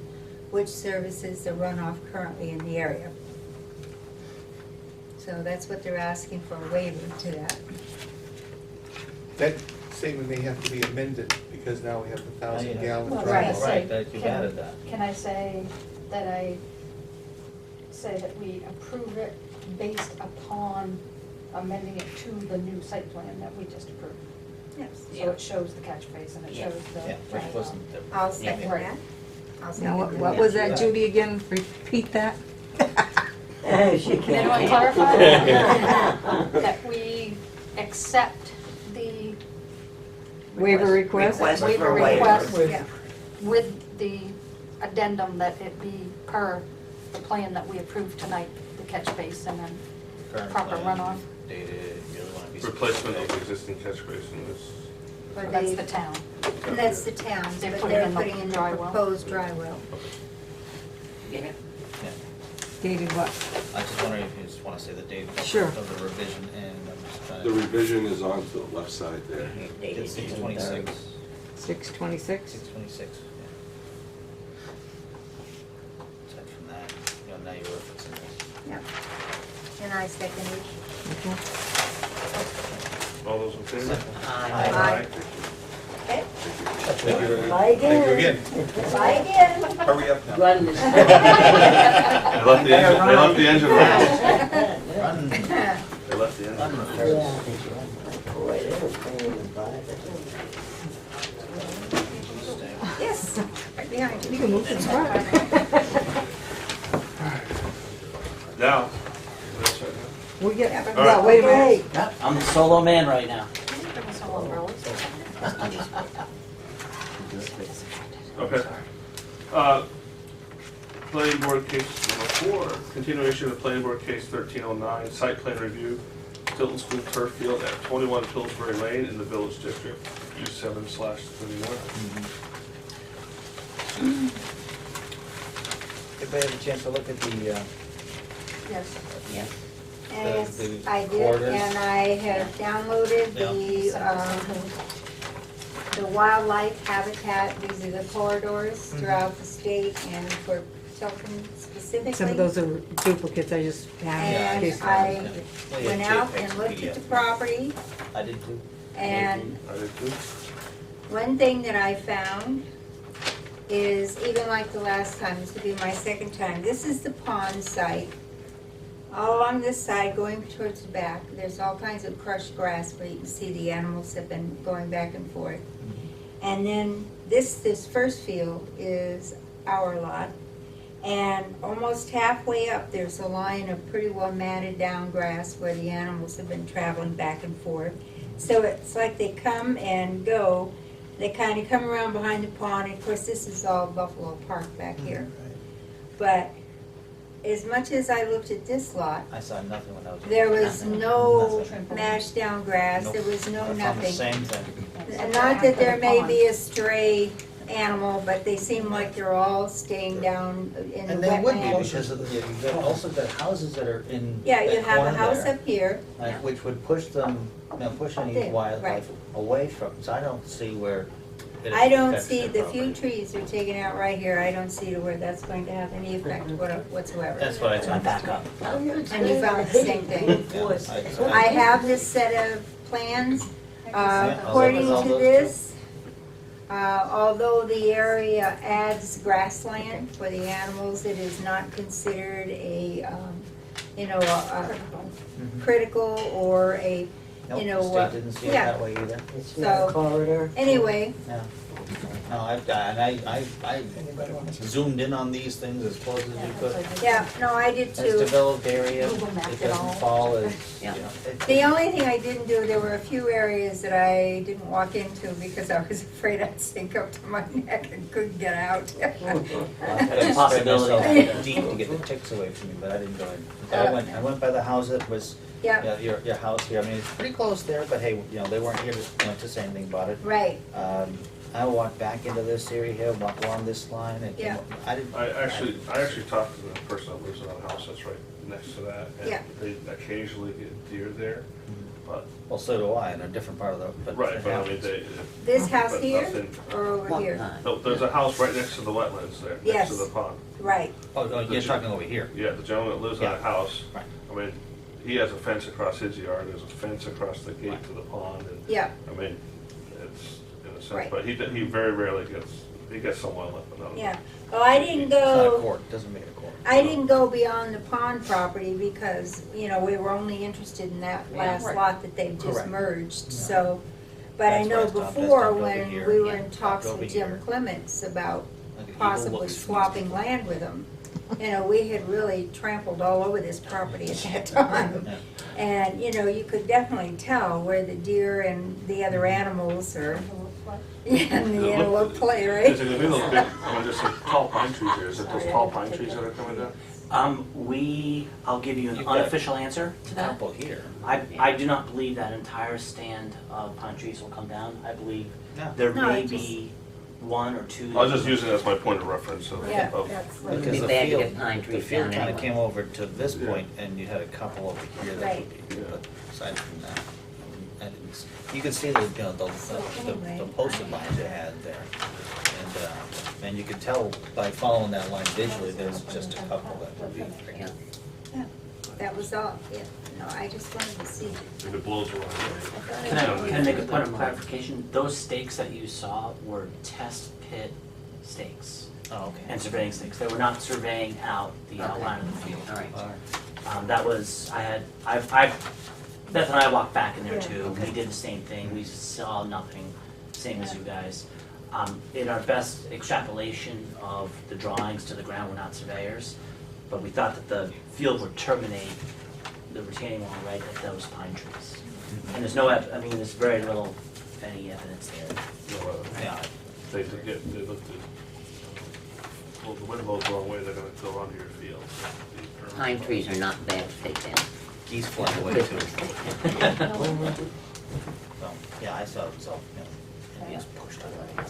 which services the runoff currently in the area. So that's what they're asking for, a waiver to that.
That statement may have to be amended because now we have the 1,000-gallon
Well,
drum.
Right.
Right, that you've
Can-
added that.
Can I say that we approve it based upon amending it to the new site plan that we just approved?
Yes.
So it shows the catch basin, it shows the.
Yeah, which wasn't the.
I'll second
Right.
that. I'll
Now,
second
what
that.
was that, Judy, again? Repeat that?
She
Did
can't.
I clarify that we accept the
Waiver request?
Request
waiver
for a waiver.
request
Yeah.
with the addendum that it be per the plan that we approved tonight, the catch basin and
Current
proper
plan
runoff?
Dated, you really want to be.
Replacement of the existing catch basin is,
But
That's
they-
the town.
And that's the town's,
They're
but
putting
they're
in the
putting in the
dry well.
proposed dry well.
Yeah.
Dated what?
I just wondering if you just want to say the date
Sure.
of the revision, and I'm just trying
The revision is on to the left side there.
It's 626.
626?
626, yeah. Aside from that, now you're referencing this.
Yep. And I second it.
Okay.
All those in favor?
Aye. Okay,
Thank you very much.
Try again.
try again.
Hurry up now.
Run this.
They left the engine running.
Run.
They left the engine
Run
running.
first.
Boy, they were paying to buy it.
Yes, right behind
You
you.
can move to the front.
Now, this right now.
We get,
Yeah, but-
well, wait a minute.
Okay.
I'm the solo man right now.
Okay. Planning board case number 4, continuation of planning board case 1309, site plan review, Tilton School turf field at 21 Pillsbury Lane in the Village District, U7/31.
Everybody have a chance to look at the,
Yes.
Yes.
Yes,
the
I did,
corridors.
and I have downloaded the wildlife habitat. These are the corridors throughout the state and for Tilton specifically.
Some of those are duplicates, I just have. in
And
case-
I
Well, yeah,
went out
JPEG,
and looked at
PDF.
the property,
I did too.
and
I did too.
one thing that I found is, even like the last time, this will be my second time, this is the pond site. All along this side, going towards the back, there's all kinds of crushed grass where you can see the animals have been going back and forth. And then this first field is our lot. And almost halfway up, there's a line of pretty well matted down grass where the animals have been traveling back and forth. So it's like they come and go. They kind of come around behind the pond. Of course, this is all Buffalo Park back here. But as much as I looked at this lot,
I saw nothing when I was.
there was no
Nothing.
mashed down grass.
Nope.
There was no
I found the
nothing.
same thing.
And not that there may be a stray animal, but they seem like they're all staying down in the
And they would be
wetlands.
because of the, you've got also got houses that are in
Yeah, you
that
have a
corner
house
there,
up here.
which would push them, push any
There,
wildlife away from, so I don't see where it
I don't
affects
see,
their
the few
property.
trees they're taking out right here, I don't see to where that's going to have any effect whatsoever.
That's what I thought.
Back up.
And you found the same thing.
Yeah,
I have this set of plans.
Yeah,
According
all
to
those
this, although the area adds grassland for the animals, it is not considered a, critical or a,
Nope,
you
the
know,
state didn't see it
yeah.
that way either.
It's not a
So-
corridor.
anyway,
Yeah. No, I zoomed in on these things as close as we could.
yeah, no, I did
It's
too.
developed area,
Google mapped
it
it all.
doesn't fall as,
Yeah.
The only thing I didn't do, there were a few areas that I didn't walk into because I was afraid I'd sink up to my neck and couldn't get out.
I
Possibility.
myself deep to get the ticks away from me, but I didn't go in. I went by the house that was,
Yeah,
your house here, I mean, it's pretty close there, but hey, they weren't here to say anything about it.
right,
I walked back into this area here, walked along this line, and
Yeah.
I didn't.
I actually talked to the person that lives in that house that's right next to that. And
Yeah.
they occasionally get deer there, but,
Well, so do I, in a different part of the, but.
right,
it
but I mean,
happens.
they,
this house
but
here
nothing.
or over
One
here?
time.
No, there's a house right next to the wetlands there, next
Yes.
to the pond.
Right,
Oh, you're talking over here.
Yeah, the gentleman that lives in that
Yeah.
house,
Right.
I mean, he has a fence across his yard, there's a fence across the gate
Right.
to the pond, and,
yeah,
I mean, it's, in a sense,
Right.
but he very rarely gets some wildlife, but not.
yeah. Well, I didn't
It's not a
go,
court, doesn't make it a court.
I didn't go beyond the pond property because, we were only interested in that last
Right.
lot that they've just
Correct.
merged, so. But I
That's
know
why I stopped. I
before,
stopped over
when
here.
we were
Yeah,
in
stopped
talks
over
with
here.
Jim Clements about
Like an evil
possibly
looks from
swapping
this
land with them, we had really trampled all over this property at that time.
Yeah.
And, you could definitely tell where the deer and the other animals are, and the antelope play, right?
Is it gonna be those big, I mean, there's some tall pine trees there, is it those tall pine trees that are coming down?
I'll give you an
You've got
unofficial answer to
A
that.
couple here.
I do not believe that entire stand of pine trees will come down. I believe
No.
there
No,
may
it just-
be one or two.
I was just using it as my point of reference of,
Yeah,
of,
that's
It'd
Because
be
the
bad to
field,
get pine
the
trees
field
down
kinda
anyway.
came over to this
Yeah.
point, and you had a couple over here that
Right.
would be, but aside from that. lines. You can see the, you know,
anyway.
the posted lines it had there. And you could tell by following that line visually, there's just a couple that would be.
Yeah.
Yeah, that was all, yeah, no, I just wanted to see.
And it blows around.
Can I make a point of clarification? Those stakes that you saw were test pit stakes
Oh, okay.
and surveying stakes. They were not surveying out the outline of the field.
All right.
That was, Beth and I walked back in there too. We did the same thing. We saw nothing, same as you guys. In our best extrapolation of the drawings to the ground, we're not surveyors, but we thought that the field would terminate the retaining wall right at those pine trees. And there's no, there's very little, if any, evidence there.
Yeah.
They looked at, well, the wind blows the wrong way, they're gonna go onto your field.
Pine trees are not bad to take down.
Geese flying away
Good
too.
to take.
So, yeah, I saw, and he's pushed away.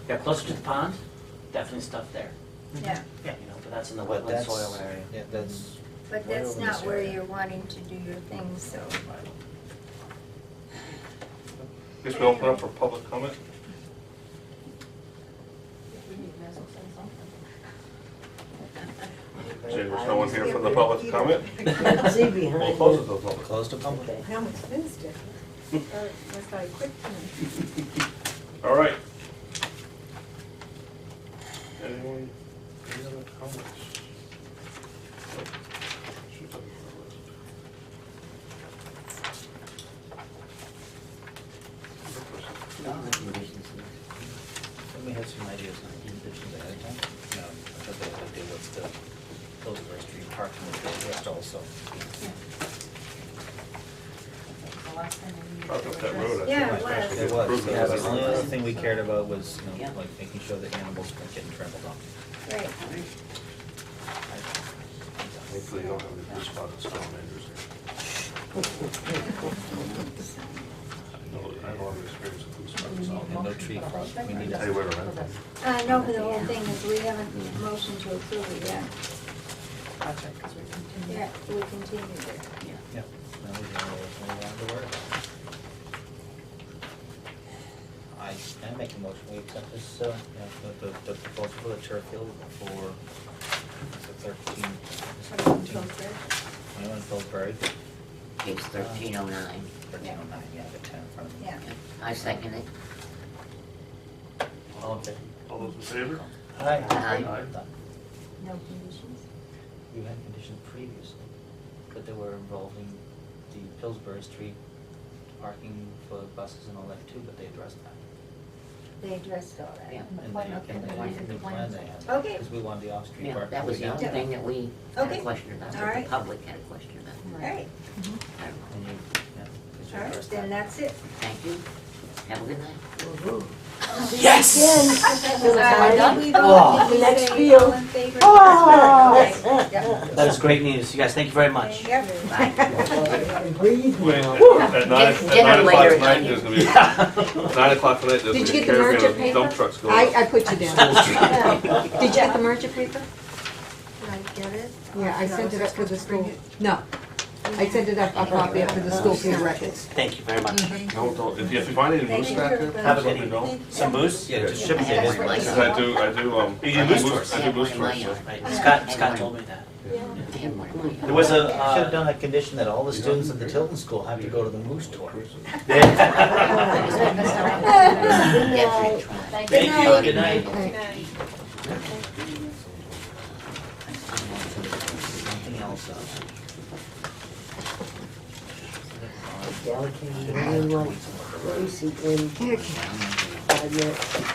Yeah, closer to the pond, definitely stuff there.
Yeah,
You know, but that's in the
But
wetland
that's-
soil area.
Yeah, that's.
but
way
that's
over
not
this
where
area.
you're wanting to do your things, so.
Guess we open up for public comment? Jane, there's no one here from the public to comment?
Can't see
We'll
behind
close it
you.
to the public.
Close to public.
Okay.
Now it's Wednesday. That's how I quit.
All right. Anyone, any other comments? Nope. She's looking for a list.
And we had some ideas on conditions ahead of time. I thought the idea was to close the street parking would be addressed also.
Up that road, I think.
Yeah, it was.
Actually,
It was,
improvement
yeah,
of
the
that
only
road.
other thing we cared about was, you
Yeah.
know, like making sure that animals weren't getting trampled on.
Right.
Hopefully you don't have any blue spot salamanders there. I have a lot of experience with blue spot
And
salamanders.
no tree front, we need
Tell you where
to.
to rent them.
No, for the whole thing, is we haven't motioned to approve it yet. Yeah, we continued it.
Yeah, that was the only thing we wanted to worry about. I make a motion, we accept this, the proposal for the turf field for, it's a 21 Pillsbury,
Page 1309.
1309, yeah, the 10 in front of me.
Yeah.
I second it.
All in favor?
All those in favor?
Aye.
Aye.
No conditions?
You had conditions previously, but they were involving the Pillsbury Street parking for buses and all that too, but they addressed that.
They addressed all that.
Yeah.
And they, and the plan they had.
Okay.
Because we wanted the off-street
Yeah,
parking.
that was the
we
only
got.
thing that we had a
Okay.
question about,
All
that
right.
the public had a question about.
All right,
And you, yeah, 'cause you
all right,
addressed
then
that.
that's it.
Thank you. Have a good night.
Yes!
Did we
Oh,
vote? Did we
next
say
field.
all in favor?
Oh.
Okay, yep.
That is great news. You guys, thank you very much.
Yep.
Breathe
Wait,
now.
at 9
Dinner
o'clock
later
tonight,
at
there's gonna be, 9 o'clock tonight, there's
Did
gonna
you
be a
get the merger
caravan of
paper?
dump trucks going up.
I put you down. Did you get the merger paper?
Did I get it?
Yeah, I sent it up for the school. No, I sent it up, a copy up for the school for your records.
Thank you very much.
Don't, if you find any moose back there,
Have a
let
good
me know.
evening. Some moose? Yeah, just ship it
Yeah.
in.
Because I do,
You do moose tours?
I do moose tours, so.
Right, Scott told me that.
I have one in my yard.
There was
Should have
a,
done a condition that all the students at the Tilton School have to go to the moose tour.
Every try.
thank you, good night.
Something else.
Gal came running like crazy in 5 minutes.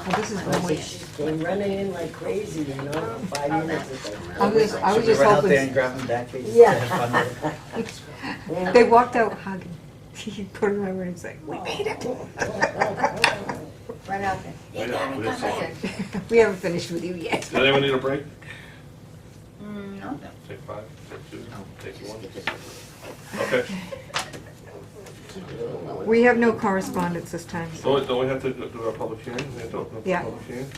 Oh, this is
I
going.
said, she came running in like crazy, you know, 5 minutes. It's like,
I was
Should we
just
run out there and
hoping,
grab them back?
Yeah.
Have fun with it?
they walked out hugging. He put it over and said, we made it.
Right out there.
Yeah, we did something.
We haven't finished with you yet.
Does anyone need a break?
No.
Take 5, take 2, take 1. Okay.
We have no correspondence this time. so-
Don't we have to do our public hearing? We have to open up the
Yeah.
public hearing?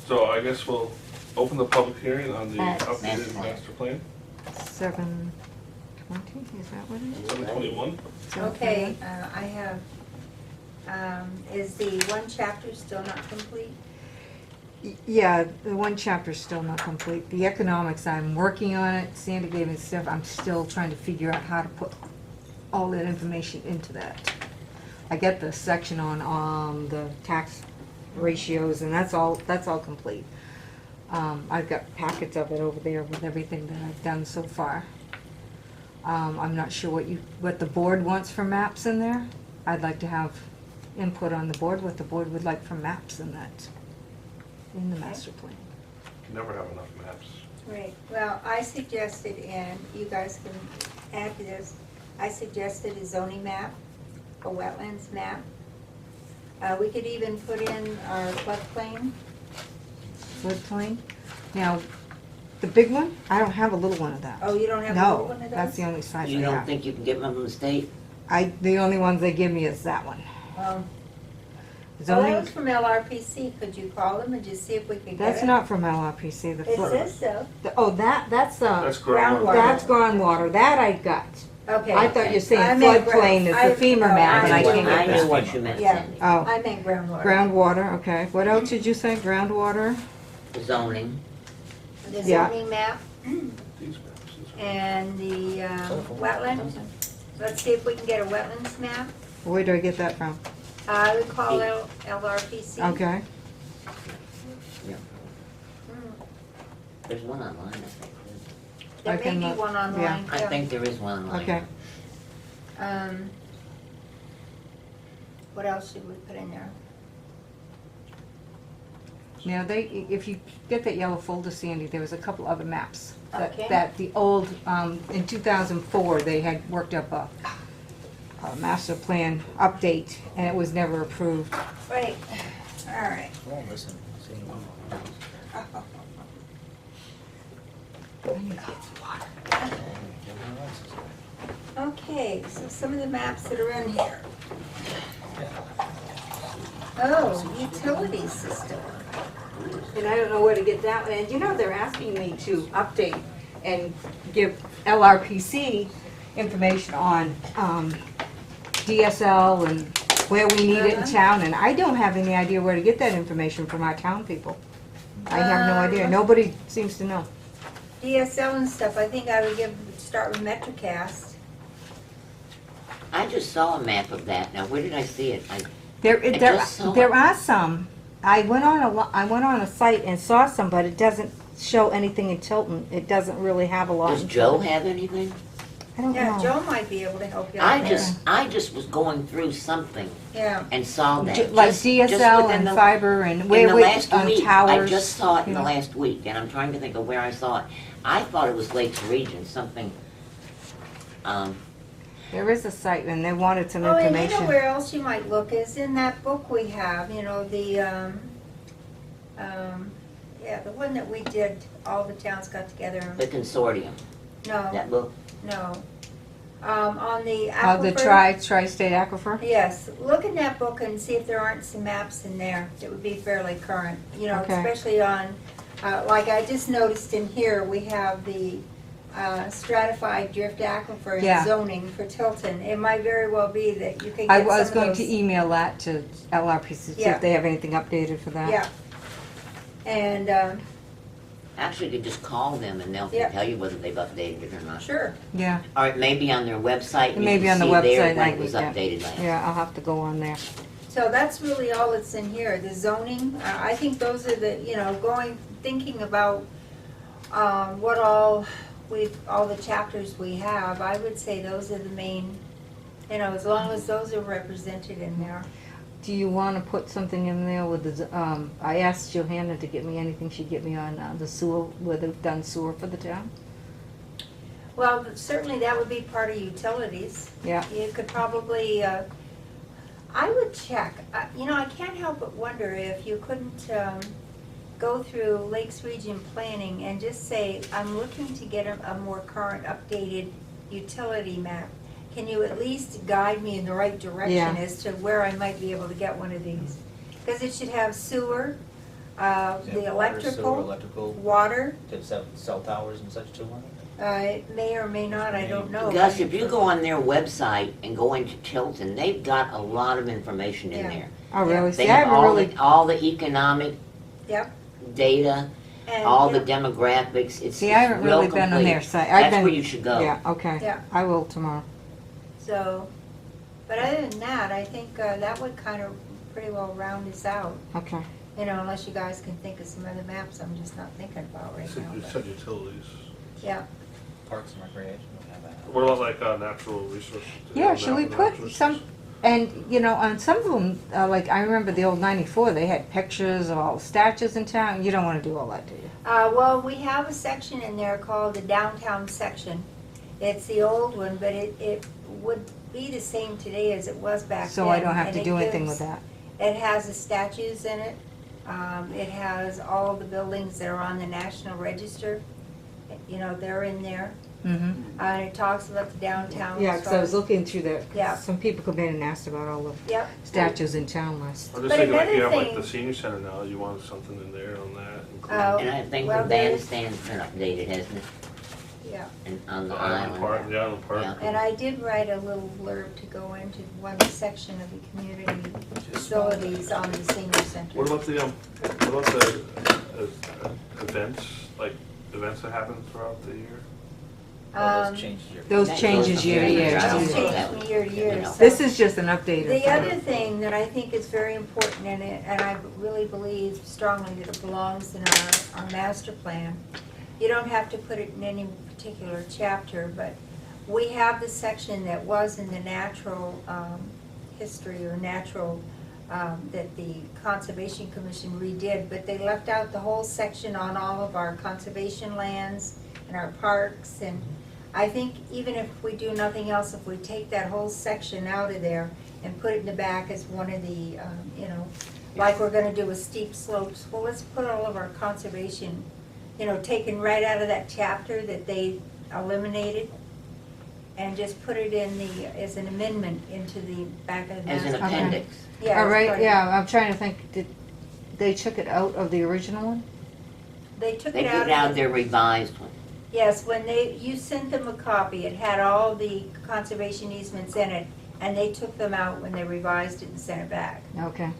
So I guess we'll open the public hearing on the
At
updated master plan.
7, 20, is that what it is?
2021?
Is that
Okay,
correct?
I have, is the one chapter still not complete?
Yeah, the one chapter's still not complete. The economics, I'm working on it. Sandy gave me stuff. I'm still trying to figure out how to put all that information into that. I get the section on the tax ratios, and that's all complete. I've got packets of it over there with everything that I've done so far. I'm not sure what the board wants for maps in there. I'd like to have input on the board, what the board would like for maps in that, in the master plan.
Never have enough maps.
Right, well, I suggested, and you guys can add to this, I suggested a zoning map, a wetlands map. We could even put in our floodplain.
Floodplain. Now, the big one, I don't have a little one of that.
Oh, you don't have a little one of
No,
those?
that's the only size I
You don't
have.
think you can get them from the state?
The only ones they give me is that one.
Well,
Zoning,
that was from LRPC, could you call them and just see if we could get it?
that's not from LRPC, the
It
flood.
says so.
Oh, that's
That's
groundwater.
groundwater.
that's groundwater, that I got.
Okay.
I thought you were
I
saying
meant
floodplain is the FEMA map, and I can't
I
get
knew
that.
what you meant,
Yeah.
Sandy.
Oh,
I meant groundwater.
groundwater, okay. What else did you say, groundwater?
Zoning.
The
Yeah.
zoning map
These maps.
and the wetlands. Let's see if we can get a wetlands map.
Where do I get that from?
I would call LRPC.
Okay.
Yeah.
Hmm.
There's one online, I think.
There
I
may
can
be
look,
one online.
I think there is one online.
Okay.
What else should we put in there?
Now, if you get that yellow folder, Sandy, there was a couple other maps.
Okay.
That the old, in 2004, they had worked up a master plan update, and it was never approved.
Right, all right.
Well, listen, see,
I need to get some water.
Okay, so some of the maps that are in here. Oh, utility system.
And I don't know where to get that one, and you know, they're asking me to update and give LRPC information on DSL and where we need it in town, and I don't have any idea where to get that information from our town people. I have no idea, nobody seems to know.
DSL and stuff, I think I would start with MetroCast.
I just saw a map of that. Now, where did I see it?
There
just saw it.
are some. I went on a site and saw some, but it doesn't show anything in Tilton. It doesn't really have a lot.
Does
in
Joe
Tilton.
have anything?
I don't
Yeah,
know.
Joe might be able to help you out
I
there.
just was going through something
Yeah,
and saw that.
Like
Just
DSL
within
and
the-
fiber and
In
where
the
we
last
on
week,
towers.
I just saw it in the
you know.
last week, and I'm trying to think of where I saw it. I thought it was Lakes Region, something,
There is a site, and they wanted some
oh, and you know
information.
where else you might look is in that book we have, you know, the, yeah, the one that we did, all the towns got together.
the consortium,
No,
that book.
no. On the
The
aquifer.
tri-state aquifer?
Yes, look in that book and see if there aren't some maps in there that would be fairly current, you know,
Okay.
especially on, like I just noticed in here, we have the stratified drift aquifer
Yeah.
and zoning for Tilton. It might very well be that you could
I
get
was
some
going
of
to
those.
email that to LRPC, see
Yeah.
if they have anything updated for that.
Yeah. And,
Actually, you could just call them and they'll
Yeah.
tell you whether they've updated it or not.
sure,
Yeah,
Or it may be on their website, and you
Maybe
can
on the
see there
website,
when
I
it was
can-
updated last.
yeah, I'll have to go on there.
so that's really all that's in here, the zoning, I think those are the, you know, thinking about what all the chapters we have, I would say those are the main, you know, as long as those are represented in there.
Do you want to put something in there with the, I asked Johanna to get me anything she'd get me on the sewer, where they've done sewer for the town?
Well, certainly that would be part of utilities.
Yeah.
You could probably, I would check, you know, I can't help but wonder if you couldn't go through Lakes Region Planning and just say, I'm looking to get a more current, updated utility map. Can you at least guide me in the right direction
Yeah.
as to where I might be able to get one of these? Because it should have sewer, the
Water, sewer,
electrical,
electrical,
water.
to cell towers and such too on it.
It may or may not, I don't know.
Gus, if you go on their website and go into Tilton, they've got a lot of information in
Yeah.
there.
Oh, really?
They
See, I
have
haven't really,
all the economic
Yep.
data,
And,
all the
yeah,
demographics, it's
see, I haven't
real
really been on
complete.
their site. I've
That's
been.
where you should go.
Yeah, okay.
Yeah.
I will tomorrow.
So, but other than that, I think that would kind of pretty well round us out.
Okay.
You know, unless you guys can think of some other maps I'm just not thinking about right now.
You
but-
said utilities.
Yeah.
Parks and Recreation would have that.
What about like natural resources?
Yeah, should we put some, and, you know, on some of them, like, I remember the old 94, they had pictures of all the statues in town. You don't want to do all that, do you?
Well, we have a section in there called the downtown section. It's the old one, but it would be the same today as it was back then.
So I don't have
and
to
it
do anything
gives-
with that.
It has the statues in it. It has all the buildings that are on the National Register. You know, they're in there.
Mm-hmm.
And it talks about the downtown.
Yeah,
as
because I was
far-
looking through there.
Yeah.
Some people come in and asked about all the
Yep.
statues in town last.
I'm just
But
thinking like you
another
have like
thing-
the senior center now, you want something in there on that.
Oh,
And I think
well,
the
there's-
bandstand's been updated, hasn't it?
Yeah.
And on the
Island
island.
Park, the Island Park.
Yeah.
And I did write a little blurb to go into one section of the community facilities on the senior center.
What about the events, like events that happen throughout the year?
Well, those changes your.
Those
That
changes
goes
year to
from
year.
year to
Those
year.
change from year to year.
You know.
so-
This is just an update.
The other thing that I think is very important in it, and I really believe strongly that it belongs in our master plan, you don't have to put it in any particular chapter, but we have the section that was in the natural history or natural, that the Conservation Commission redid, but they left out the whole section on all of our conservation lands and our parks, and I think even if we do nothing else, if we take that whole section out of there and put it in the back as one of the, you know, like we're gonna do with steep slopes, well, let's put all of our conservation, you know, taken right out of that chapter that they eliminated, and just put it in the, as an amendment into the back of the
As an
master.
appendix.
Yeah,
All
as
right,
part of-
yeah, I'm trying to think, did, they took it out of the original one?
They took
They
it out
put out
of,
their revised one.
yes, when you sent them a copy, it had all the conservation easements in it, and they took them out when they revised it and sent it back.
Okay,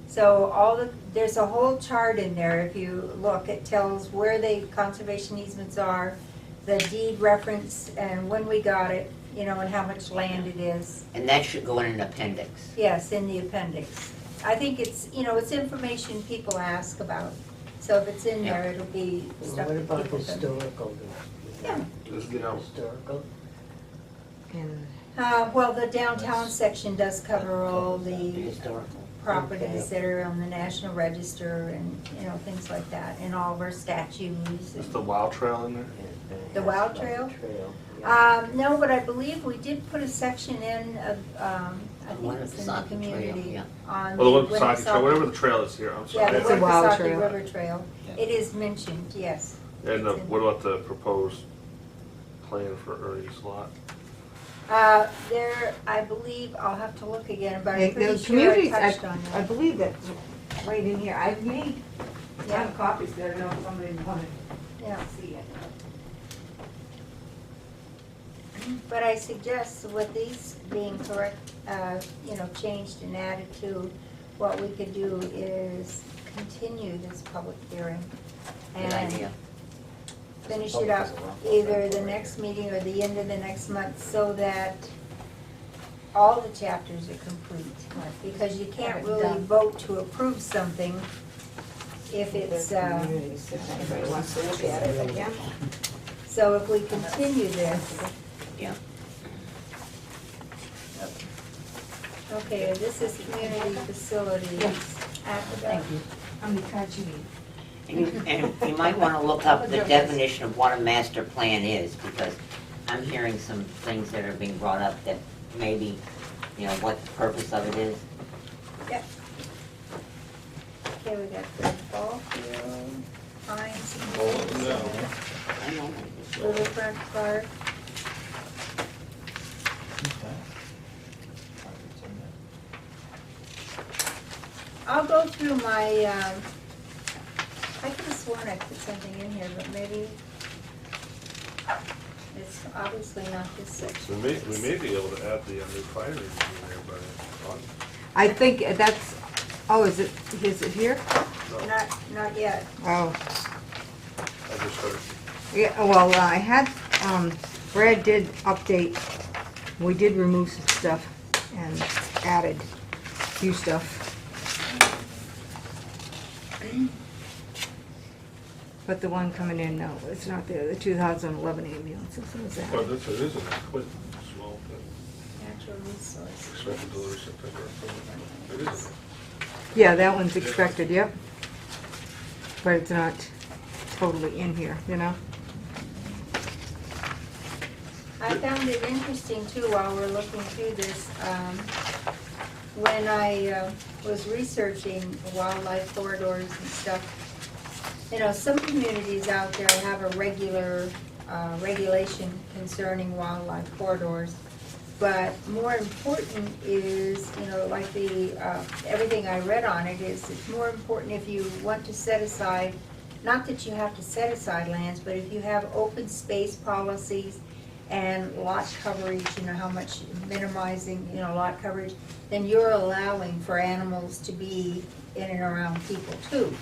So there's a whole chart in there, if you look, it tells where the conservation easements are, the deed reference, and when we got it, you know, and how much land it is.
And that should go in an appendix.
Yes, in the appendix. I think it's, you know, it's information people ask about, so if it's in there, it'll be stuff
What
that
about
people can.
historical?
Yeah.
Historical?
and,
Well, the downtown section does cover all
The
the
historical.
properties that are on the National Register and, you know, things like that, and all of our statues.
Is the Wild Trail in there?
The Wild Trail? No, but I believe we did put a section in of, I think
One
it
of
was in the
Saki Trail,
community
yeah.
on
Well, the
the
Winnipesaukee Trail,
Winnipesaukee-
whatever the trail is here, I'm
Yeah,
sorry.
the
It's a wild
Winnipesaukee
trail.
River Trail.
Yeah.
It is mentioned, yes.
And
It's in-
what about the proposed plan for Ernie's lot?
There, I believe, I'll have to look again, but I'm
the
pretty sure I
community,
touched on
I
that.
believe that's right in here. I've made
Yeah.
copies there, I don't know if somebody wanted
Yeah.
to see it.
But I suggest with these being correct, you know, changed and added to, what we could do is continue this public hearing
Good
and
idea.
finish it up either the next meeting or the end of the next month so that all the chapters are complete. Because you can't really vote to approve something if it's,
Community center, anybody wants to look at it again.
so if we continue this,
Yeah.
okay, this is community facilities.
Thank you. How many cards you need?
And you might want to look up the definition of what a master plan is, because I'm hearing some things that are being brought up that maybe, you know, what the purpose of it is.
Yep. Okay, we got the ball field, Pines and Woods,
I know.
Riverfront Park. I'll go through my, I could have sworn I put something in here, but maybe It's obviously not this section.
We may be able to add the new fire engine in there by August.
I think that's, oh, is it here?
No,
Not yet.
Oh,
I just heard.
yeah, well, I had, Brad did update, we did remove some stuff and added a few stuff. But the one coming in, no, it's not there, the 2011 ambulance, is that?
But it isn't quite small, but
Natural resources.
expected delivery September, October. It isn't.
Yeah, that one's expected, yep. But it's not totally in here, you know?
I found it interesting too, while we're looking through this, when I was researching wildlife corridors and stuff, you know, some communities out there have a regular regulation concerning wildlife corridors. But more important is, you know, like everything I read on it is, it's more important if you want to set aside, not that you have to set aside lands, but if you have open space policies and lot coverage, you know, how much minimizing, you know, lot coverage, then you're allowing for animals to be in and around people too.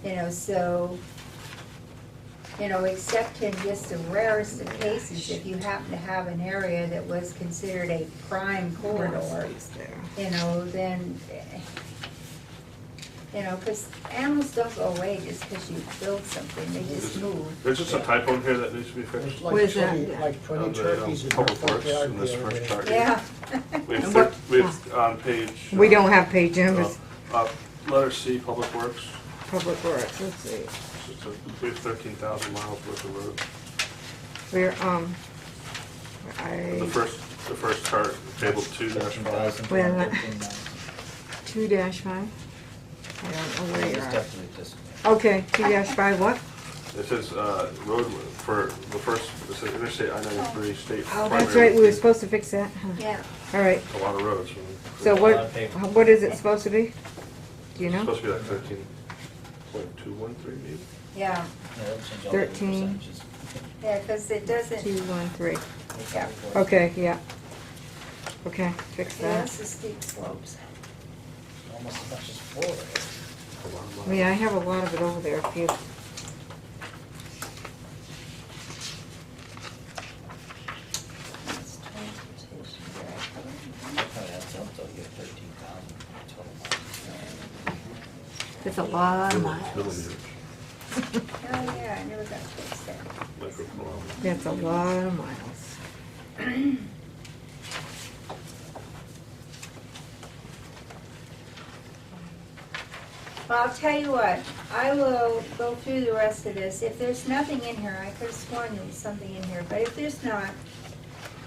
You know, so, you know, except in just the rarest of cases, if you happen to have an area that was considered a prime corridor, you know, then, you know, because animals don't go away just because you build something, they just move.
There's just a typo in here that needs to be fixed.
There's
Where's that?
like 20
On the,
turkeys in
Public
front
Works
yard
in this
there.
first chart.
Yeah.
We have on page.
We don't have page numbers,
Letter C, Public Works.
Public Works, let's see.
We have 13,000 miles worth of road.
We're,
The first chart, table 2-5.
Wait a minute. 2-5? I don't know where
It's
you're at.
definitely this.
Okay, 2-5 what?
It says, road for the first, it says Interstate I-93 state.
Oh, that's
primary.
right, we were supposed to fix that. Huh.
Yeah.
All right,
A lot of roads.
so
A lot of paper.
what is it supposed to be? Do you
It's
know?
supposed to be like 13.213 maybe?
Yeah,
Yeah, they'll change all the
13.
percentages.
yeah, because it doesn't,
213.
yeah,
Okay, yeah. Okay, fix
yeah,
that.
this is steep slopes.
Almost as much as Florida.
A lot of miles.
I mean, I have a lot of it over there, if you,
It's transportation directly.
That probably adds up to get 13,000 total miles.
it's a lot of miles.
Millimeters,
Oh, yeah, I never got fixed there.
microkilometers.
That's a lot of miles.
Well, I'll tell you what, I will go through the rest of this. If there's nothing in here, I could have sworn there was something in here, but if there's not,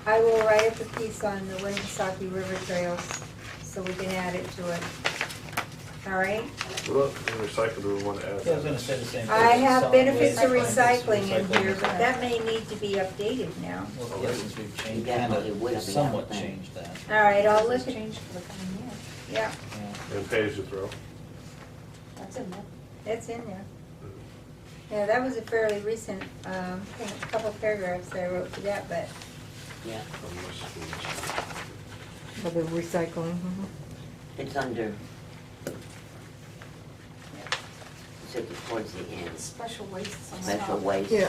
I will write up a piece on the Winnipesaukee River Trails, so we can add it to it. All right?
What about the recycle, do we want to add?
Yeah, I was gonna say the same thing.
I have
Solid
benefits
waste,
of recycling in
recycling
here,
is-
but that may need to be updated now.
Well, yeah, since we've changed,
definitely would
kinda
have been
somewhat
everything.
changed that.
All right, I'll
This
look
is
at,
changed for the coming year.
yeah,
Yeah.
And pay as you throw.
That's in there.
that's in there. Yeah, that was a fairly recent, I think a couple paragraphs that I wrote to that, but
Yeah,
For the recycling, mhm.
it's under, so it's towards the end.
Special wastes on
Special
top.
waste,
Yeah.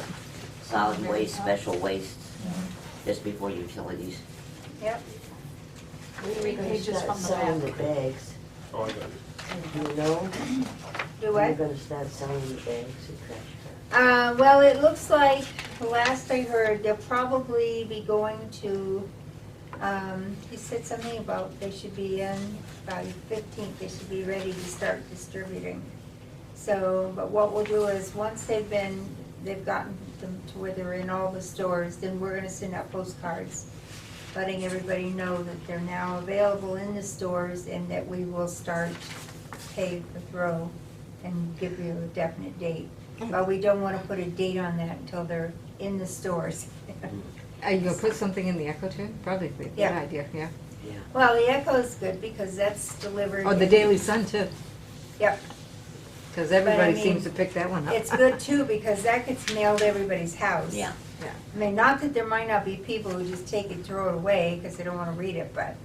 solid waste, special waste, just before utilities.
yep.
Three pages
Start
from the
selling the
back.
bags.
Oh, I got it.
Do you know?
Do
You're
what?
gonna start selling the bags of trash.
Well, it looks like, the last I heard, they'll probably be going to, he said something about they should be in, by the 15th, they should be ready to start distributing. So, but what we'll do is, once they've gotten them to where they're in all the stores, then we're gonna send out postcards, letting everybody know that they're now available in the stores and that we will start pay per throw and give you a definite date. But we don't wanna put a date on that until they're in the stores.
Are you gonna put something in the Echo too? Probably be a good
Yeah.
idea, yeah.
Yeah.
Well, the Echo's good because that's delivered.
Oh, the
in-
Daily Sun too.
Yep.
Because everybody
mean,
seems to pick that one up.
It's good too, because that gets mailed to everybody's house.
Yeah.
I mean, not that there might not be people who just take it, throw it away, because they don't wanna read it, but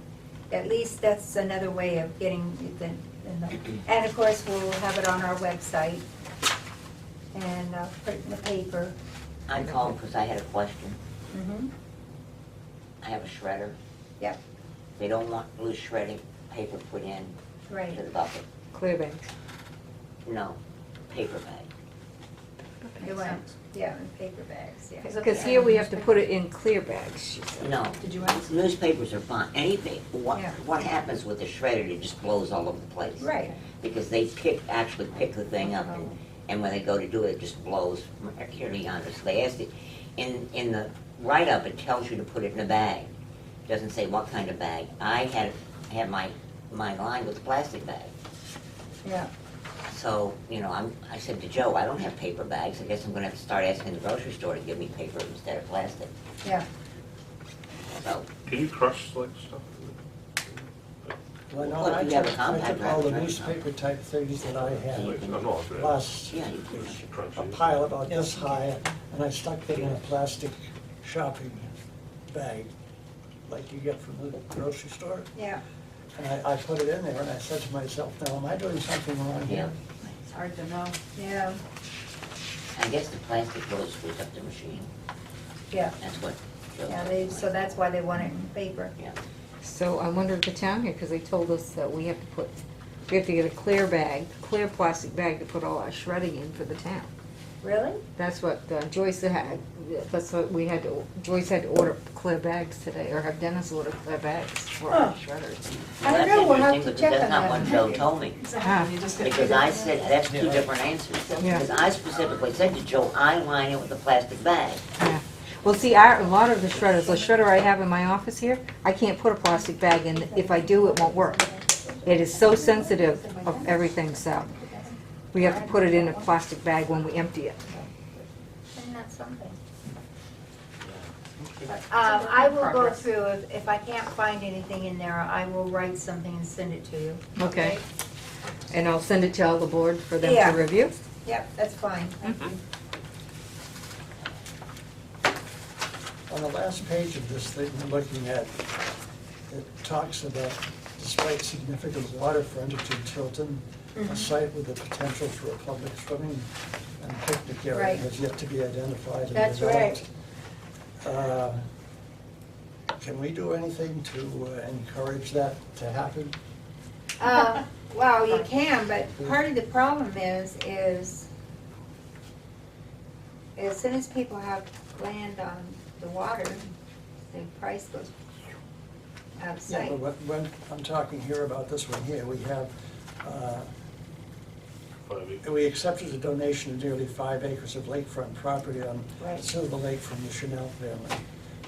at least that's another way of getting it and of course, we'll have it on our website, and put it in the paper.
I called because I had a question.
Mm-hmm.
I have a shredder.
Yep,
They don't want loose shredding paper put in
right.
to the bucket.
Clear bags.
No, paper bag.
They went, yeah, in paper bags, yeah.
Because here we have to put it in clear bags, she said.
No,
Did you ask?
newspapers are fine. Anything,
Yeah.
what happens with the shredder, it just blows all over the place.
Right.
Because they actually pick the thing up, and when they go to do it, it just blows mercury on it. So they asked it, in the write-up, it tells you to put it in a bag. It doesn't say what kind of bag. I had my line with a plastic bag.
Yeah,
So, I said to Joe, I don't have paper bags. I guess I'm gonna have to start asking the grocery store to give me paper instead of plastic.
yeah.
So,
Can you crush like stuff?
Well, no,
Well,
I
if you have a
took
compact
all the
rack, right?
newspaper type things that I had,
I'm not good.
plus
yeah, you can.
Crunch
a
it.
pile about this high, and I stuck them in a plastic shopping bag, like you get from the grocery store.
Yeah,
And I put it in there, and I said to myself, now, am I doing something wrong here?
It's hard to know.
yeah,
I guess the plastic really screws up the machine.
yeah.
That's what.
Yeah, so that's why they want it in paper.
Yeah.
So I wonder if the town here, because they told us that we have to get a clear bag, clear plastic bag to put all our shredding in for the town.
Really?
That's what Joyce had, that's what Joyce had to order clear bags today, or have Dennis order clear bags for our shredders.
I don't
Well,
know, we'll have
that's
to
interesting,
check
because that's not
on
what
that.
Joe told me.
Ah,
Because I said, that's two different answers.
Yeah.
Because I specifically said to Joe, I line it with a plastic bag.
yeah. Well, see, a lot of the shredders, the shredder I have in my office here, I can't put a plastic bag in. If I do, it won't work. It is so sensitive of everything, so we have to put it in a plastic bag when we empty it.
Isn't that something? I will go through, if I can't find anything in there, I will write something and send it to you.
Okay. And I'll send it to all the board for them
Yeah.
to review.
Yep, that's fine, thank you.
On the last page of this thing we're looking at, it talks about, despite significant water frontage in Tilton, a site with the potential for a public swimming and picnic area
Right.
has yet to be identified and
That's
developed. Can we do anything to encourage that to happen?
Well, you can, but part of the problem is as soon as people have land on the water, the price goes out of
Yeah,
sight.
but when, I'm talking here about this one here, we have, we accepted a donation of nearly 5 acres of lakefront property on
Right.
Silver Lake from the Chanel family.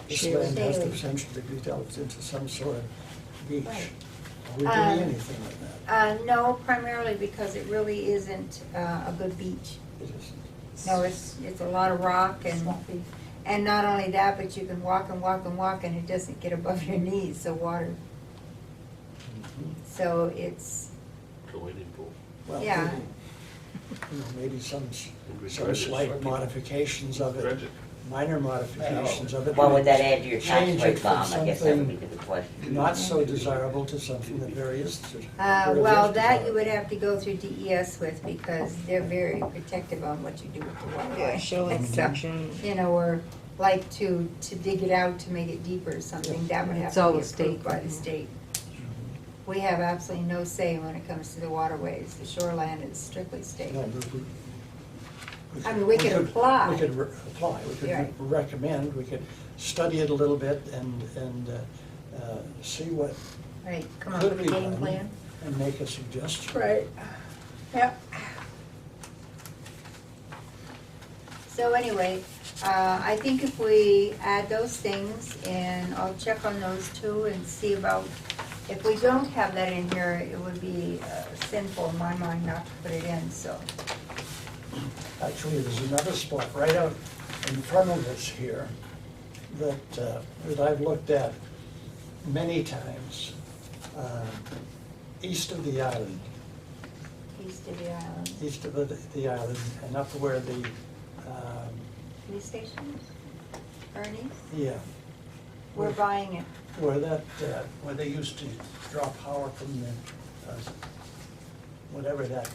This
Sure.
land has the
Staley.
potential to be developed into some sort of beach.
Right.
Are we doing anything like that?
No, primarily because it really isn't a good beach.
It isn't.
No, it's a lot of rock and not only that, but you can walk and walk and walk and it doesn't get above your knees, the water.
Mhm.
So it's,
Well,
Yeah.
maybe some
Dredge it.
slight modifications of it,
Dredge it.
minor modifications of it.
What would that add to your tax
Change it
rate,
from
Bob? I guess that would be
something
the question.
not so desirable to something that very is.
well, that you would have to go through DES with because they're very protective on what you do with the waterway.
Show exception.
You know, or like to dig it out to make it deeper or something, that would have
It's
to
all
be
the state.
approved by the state. We have absolutely no say when it comes to the waterways. The shoreline is strictly state.
No,
I mean, we could apply.
We could apply, we could
Right.
recommend, we could study it a little bit and see what
Right, come up
could
with
be
a game
done
plan.
and make a suggestion.
Right. Yep. So anyway, I think if we add those things, and I'll check on those too and see about, if we don't have that in here, it would be sinful in my mind not to put it in, so.
Actually, there's another spot right out in front of us here that I've looked at many times, east of the island.
East of the island.
east of the island, and up where the,
Police station? Ernie's?
yeah,
We're buying it.
where that, where they used to draw power from the, whatever that,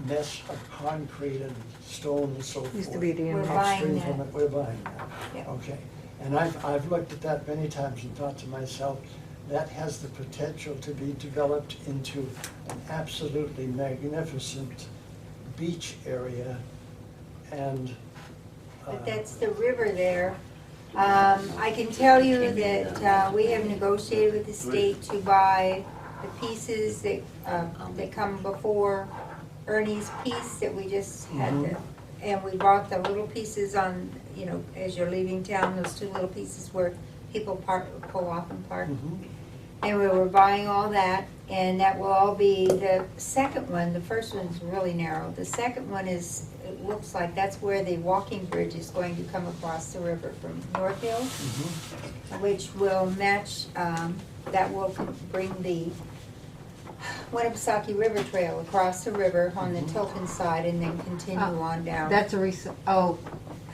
mess of concrete and stone and so forth.
Used to be the
We're
end.
buying
Upstream from
that.
it, we're buying that.
Yeah.
Okay. And I've looked at that many times and thought to myself, that has the potential to be developed into an absolutely magnificent beach area and.
But that's the river there. I can tell you that we have negotiated with the state to buy the pieces that come before Ernie's piece that we just had, and we bought the little pieces on, you know, as you're leaving town, those two little pieces where people pull off and park. And we were buying all that, and that will all be, the second one, the first one's really narrow. The second one is, it looks like that's where the walking bridge is going to come across the river from North Hill, which will match, that will bring the Winnipesaukee River Trail across the river on the Tilton side and then continue on down.
That's a recent, oh,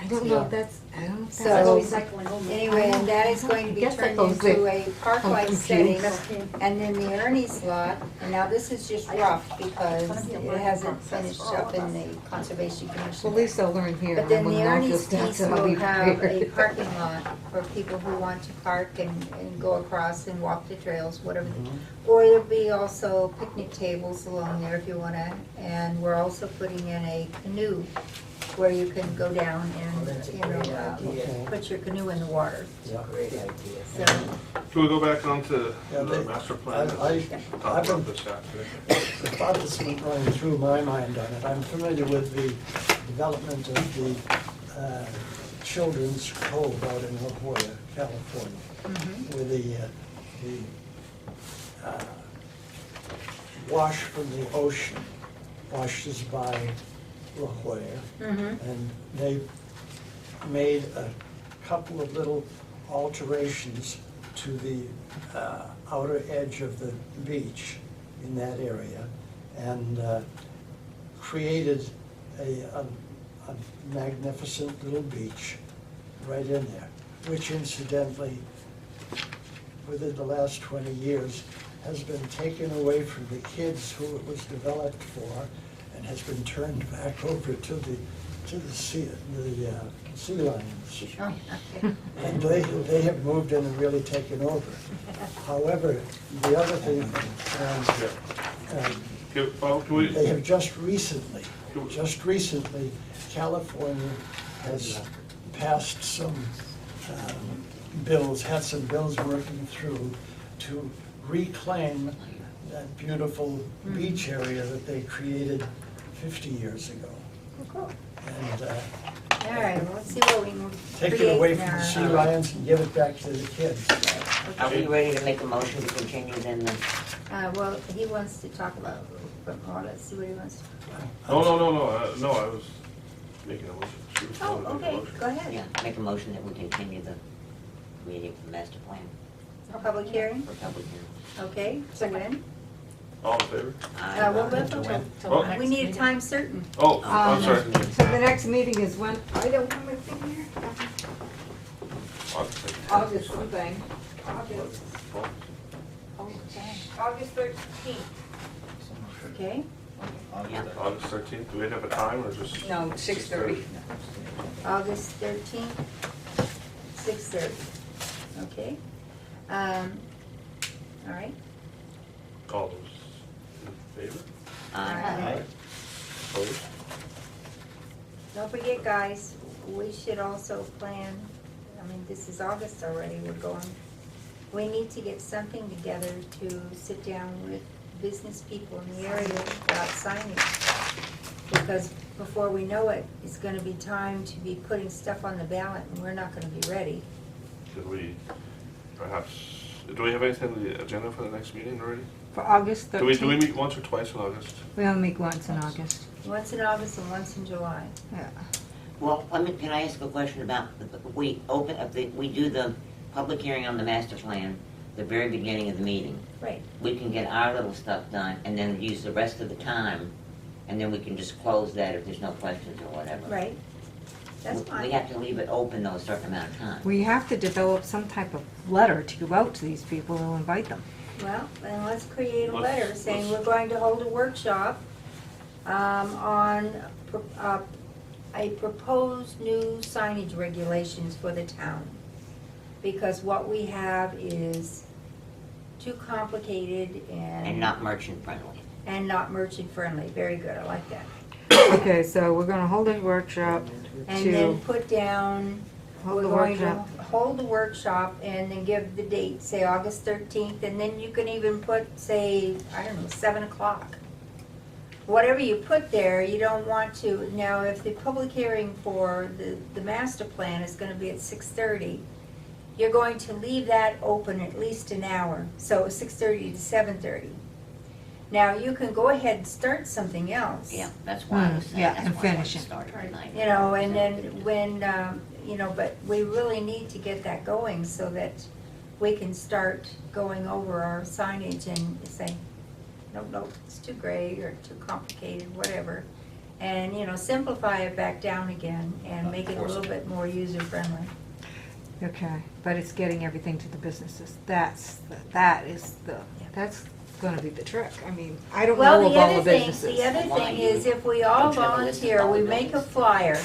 I don't know if that's, I don't know if
So-
that's.
Recycling only.
Anyway, and that is going to be
Guess that
turned
goes
into
there.
a park-like
I'm
setting.
confused.
And then the Ernie's lot, and now this is just rough because it hasn't finished up in the Conservation
Well,
Commission.
at least I'll learn here.
But then
when
the
I'm
Ernie's
just- that's
piece
how I'll
will
be
have a
prepared.
parking lot for people who want to park and go across and walk the trails, whatever. Or there'll be also picnic tables along there if you wanna, and we're also putting in a canoe where you can go down and, you know, put your canoe in the water.
Great idea.
So,
Can we go back onto
Yeah,
the
they-
master plan?
I've
Talk
been-
about this after.
The thought that's been going through my mind on it, I'm familiar with the development of the Children's Cove out in La Jolla, California, where the wash from the ocean washes by La Jolla, and they made a couple of little alterations to the outer edge of the beach in that area, and created a magnificent little beach right in there, which incidentally, within the last 20 years, has been taken away from the kids who it was developed for, and has been turned back over to the sea lions. And they have moved in and really taken over. However, the other thing, they have just recently, California has passed some bills, had some bills working through to reclaim that beautiful beach area that they created 50 years ago. And
all right, well, let's see what we can
take it
create
away
in
from the
our-
sea lions and give it back to the kids.
Are we ready to make a motion to continue then the?
Well, he wants to talk about it a little bit more, let's see what he wants.
No, I was making a motion. She was
Oh,
wanting to make a
okay,
motion.
go ahead.
Yeah, make a motion that we continue the meeting for the master plan
A public hearing,
for public hearing.
okay, so when?
All in favor?
Well,
Till
Oh.
the next
we need a
meeting.
time certain.
Oh, I'm sorry.
So the next meeting is when, I don't have my thing here. August something. August 13th.
Okay,
August 13th, do we have a time or just?
No, 6:30.
August 13th, 6:30, okay. All right,
All those in favor?
Aye.
Opposed?
don't forget, guys, we should also plan, I mean, this is August already, we're going, we need to get something together to sit down with business people in the area about signage. Because before we know it, it's gonna be time to be putting stuff on the ballot, and we're not gonna be ready.
Could we perhaps, do we have anything on the agenda for the next meeting already?
For August 13th.
Do we meet once or twice in August?
We only meet once in August.
Once in August and once in July.
Yeah.
Well, can I ask a question about, we do the public hearing on the master plan, the very beginning of the meeting.
Right,
We can get our little stuff done and then use the rest of the time, and then we can just close that if there's no questions or whatever.
right. That's
We
fine.
have to leave it open though a certain amount of time.
We have to develop some type of letter to go out to these people and invite them.
Well, then let's create a
Let's-
letter saying
let's-
we're going to hold a workshop on a proposed new signage regulations for the town. Because what we have is too complicated
And not merchant friendly.
and not merchant friendly. Very good, I like that.
Okay, so we're gonna hold a workshop
And
to
then put down,
hold
we're
the
going to
workshop.
hold the workshop and then give the date, say August 13th, and then you can even put, say, I don't know, 7 o'clock. Whatever you put there, you don't want to, now if the public hearing for the master plan is gonna be at 6:30, you're going to leave that open at least an hour, so 6:30 to 7:30. Now, you can go ahead and start something else.
Yeah, that's why I was saying,
yeah,
that's
and
why I wanted
finish
to
it.
start it tonight.
You know, and then when, but we really need to get that going so that we can start going over our signage and say, nope, it's too gray or too complicated, whatever. And, simplify it back down again and make it a little bit more user-friendly.
Okay, but it's getting everything to the businesses. That's gonna be the trick. I mean, I don't
Well,
know
the
of all the
other thing,
businesses.
the other
Why
thing
you
is if we all
don't you have a list of
volunteer,
all
we
the
make a
buildings?
flyer.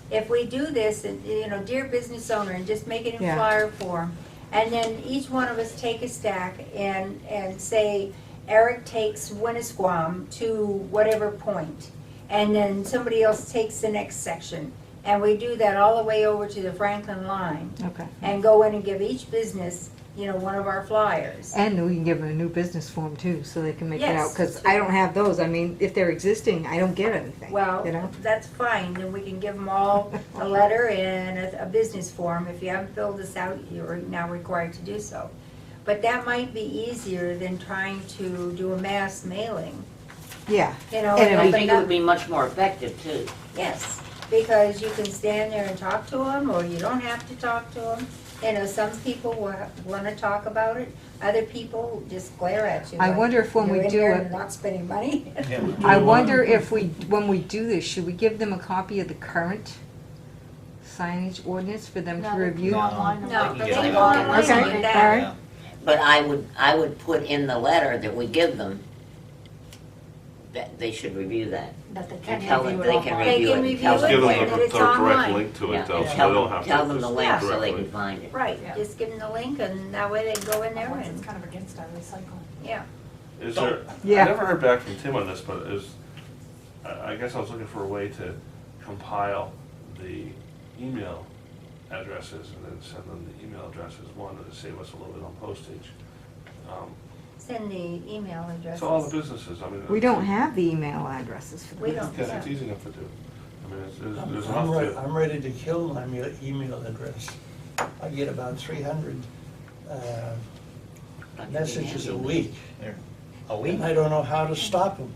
If we do this, and, dear business owner, and just make it in
Yeah.
flyer form, and then each one of us take a stack and say, Eric takes Winnisquam to whatever point, and then somebody else takes the next section. And we do that all the way over to the Franklin line,
Okay.
and go in and give each business, one of our flyers.
And we can give them a new business form too, so they can make it out,
Yes.
because I don't have those. I mean, if they're existing, I don't get anything,
Well,
you know?
that's fine, then we can give them all a letter and a business form. If you haven't filled this out, you're now required to do so. But that might be easier than trying to do a mass mailing,
Yeah.
you know.
And it'd
I
be-
think it would be much more effective too.
Yes, because you can stand there and talk to them, or you don't have to talk to them. Some people want to talk about it, other people just glare at you.
I
like,
wonder if when we
"You're in
do
there
it-
and not spending money."
I wonder if when we do this, should we give them a copy of the current signage ordinance for them to
No, they can
review?
go online and
No,
look.
but
get
they
it.
go online
Okay,
and get
all
that.
right.
But I would put in the letter that we give them that they should review that.
That they
And
can
tell them
review it
they can
online.
They
review
can
it and
review
tell
it
them
Give them
where.
and
the
it's
direct
online.
link to
Yeah,
it though, so
tell
they don't have to.
tell them the
just
link so they
directly.
can find it.
Right,
Yeah.
just give them the link, and that way they can go in there
Otherwise, it's
and,
kind of against our recycling.
yeah.
Is there,
Yeah.
I never heard back from Tim on this, but I guess I was looking for a way to compile the email addresses and then send them the email addresses, one, to save us a little bit on postage.
Send the email addresses.
So all the businesses, I mean.
We don't have the email addresses for the
We don't.
businesses.
Yes, it's easy enough to do. I mean, there's
I'm
enough
ready,
to.
I'm ready to kill my email address. I get about 300 messages a week,
A week?
and I don't know how to stop them.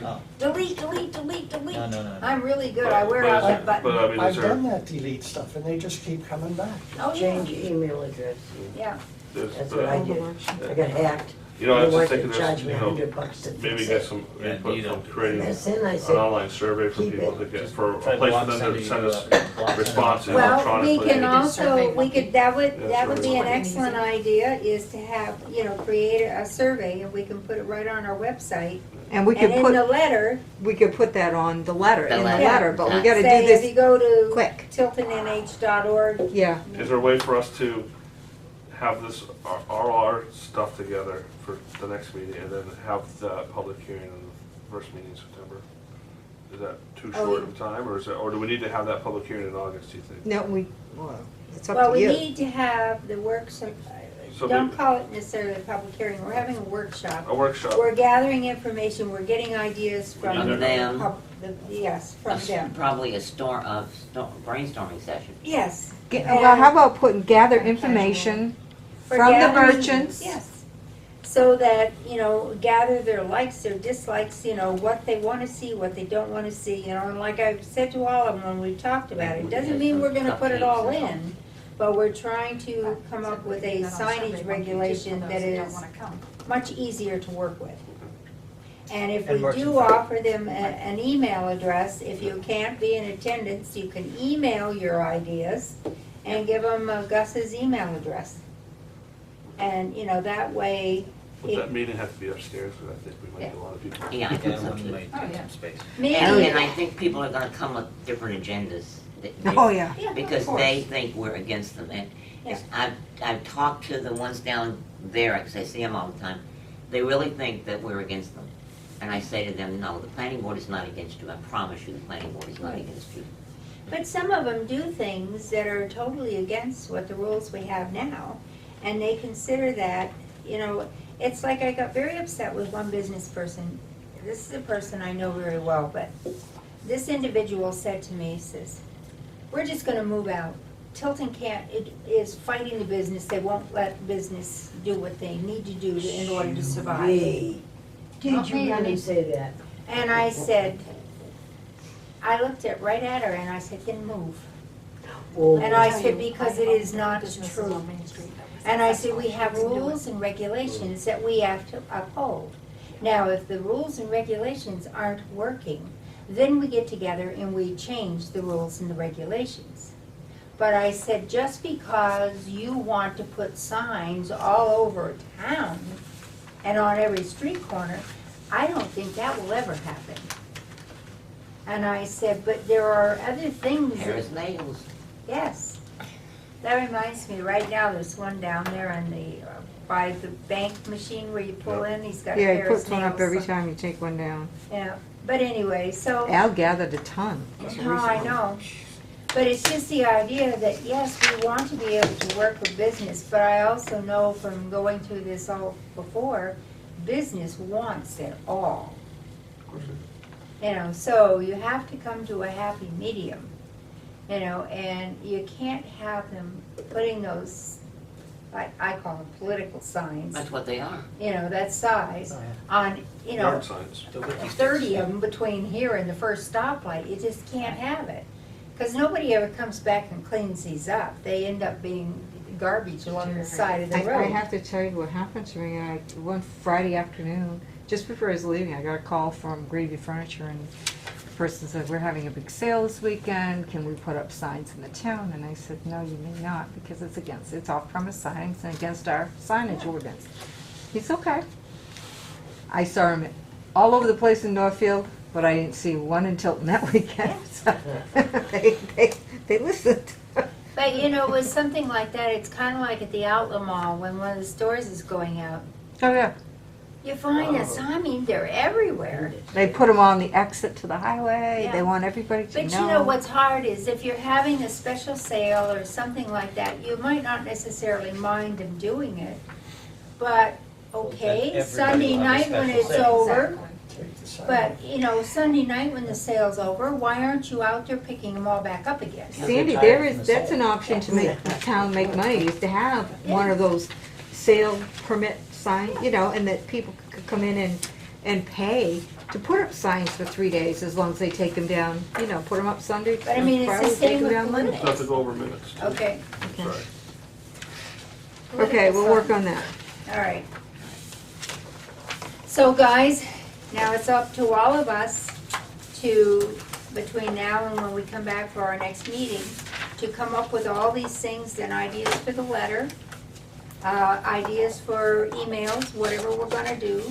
Oh,
Delete, delete, delete, delete.
no.
I'm really good, I wear
But
out
is
that
it-
button.
But I mean, is
I've
there,
done that delete stuff, and they just keep coming back.
Oh,
Change
yeah,
your email address.
yeah.
That's what I did. I got hacked.
you know, I was
They
just
wanted
thinking
to charge
this,
me
you know,
$100 to
maybe
fix
get
it.
some
Yeah,
input
you
from
don't-
creating
And then I
an
said,
online survey for
keep
people
it.
to get, for a
Try to
place
block
for them to
somebody,
send us
block
responses
Well,
electronically.
we can also,
survey
we could, that would be an
survey.
excellent idea, is to have, create a survey, and we can put it right on our website.
And we
And
could
in the
put,
letter,
we could put that on the letter,
The
in the
letter.
letter, but we
Yeah.
gotta
say,
do
if you
this
go to
quick.
tiltonnh.org,
Yeah,
Is there a way for us to have this, our stuff together for the next meeting and then have the public hearing in the first meeting in September? Is that too
Oh,
short of time, or do we need to have that public hearing in August, do you think?
no, well, it's up
well,
to
we
you.
need to have the workshop,
So
don't
we-
call it necessarily a public hearing, we're having a workshop.
A workshop?
We're gathering information, we're getting ideas from.
From them.
Yes, from them.
Probably a brainstorming session.
Yes.
Well, how about putting, gather information
For
from the
gathering-
merchants?
Yes. So that, gather their likes, their dislikes, what they want to see, what they don't want to see, and like I've said to all of them when we talked about it, doesn't mean we're gonna put it all in, but we're trying to come
So
up with
we
a
do that on Sunday,
signage
one, two,
regulation
for those
that
who don't
is
wanna come.
much easier to work with. And if
And
we
works
do
in favor.
offer them an email address, if you can't be in attendance, you can email your ideas and give them Gus's email address. And, you know, that way,
Would that meeting have to be upstairs, because I think we might get a lot of people.
Yeah, I think
Yeah,
so
one
too.
might
Oh,
take
yeah.
some space.
maybe.
And I think people are gonna come with different agendas.
Oh, yeah.
Yeah, of
Because
course.
they think we're against them, and I've talked to the ones down there, because I see them all the time, they really think that we're against them. And I say to them, no, the planning board is not against you, I promise you, the planning board is not against you.
But some of them do things that are totally against what the rules we have now, and they consider that, you know, it's like I got very upset with one business person. This is a person I know very well, but this individual said to me, he says, we're just gonna move out. Tilton it is fighting the business, they won't let business do what they need to do in order to survive.
Hey, did you really say that?
And I said, I looked right at her and I said, then move.
Oh,
And I said, because it is not true. And I said, we have rules and regulations that we have to uphold. Now, if the rules and regulations aren't working, then we get together and we change the rules and the regulations. But I said, just because you want to put signs all over town and on every street corner, I don't think that will ever happen. And I said, but there are other things that
Paris nails.
yes. That reminds me, right now, there's one down there on the, by the bank machine where you pull in, he's got a
Yeah, he
pair of
puts one up
nails.
every time you take one down.
Yeah, but anyway, so,
Al gathered a ton.
no, I know. But it's just the idea that, yes, we want to be able to work with business, but I also know from going through this all before, business wants it all. You know, so you have to come to a happy medium, you know, and you can't have them putting those, I call them political signs,
That's what they are.
you know, that size,
Oh, yeah.
on, you know,
Yard signs.
The wiki sticks.
30 of them between here and the first stoplight, you just can't have it. Because nobody ever comes back and cleans these up. They end up being garbage along the side of the
I
road.
have to tell you what happened to me. One Friday afternoon, just before I was leaving, I got a call from Gravy Furniture, and the person said, we're having a big sale this weekend, can we put up signs in the town? And I said, no, you may not, because it's off-premise signs and against our signage ordinance. He's okay. I saw him all over the place in Northfield, but I didn't see one in Tilton that weekend. So they listened.
But you know, with something like that, it's kind of like at the outlet mall when one of the stores is going out.
Oh, yeah.
You find that, I mean, they're everywhere.
They put them on the exit to the highway.
Yeah.
They want everybody to know.
But you know what's hard is if you're having a special sale or something like that, you might not necessarily mind them doing it. But, okay,
everybody
Sunday
will have a
night when
special
it's
sale.
over,
Take the sign.
but, you know, Sunday night when the sale's over, why aren't you out there picking them all back up again?
Sandy,
They're
there
tired
is,
from the
that's an
sale.
option to make the town make money, is to have one of those sale permit signs, you know, and that people could come in and pay to put up signs for 3 days, as long as they take them down, you know, put them up Sunday,
But I mean, it's the
Friday, take
same
them
with
down Monday.
We'll have to go over minutes. too.
Okay,
Okay.
Sorry.
Okay, we'll work on that.
all right. So guys, now it's up to all of us to, between now and when we come back for our next meeting, to come up with all these things and ideas for the letter, ideas for emails, whatever we're gonna do,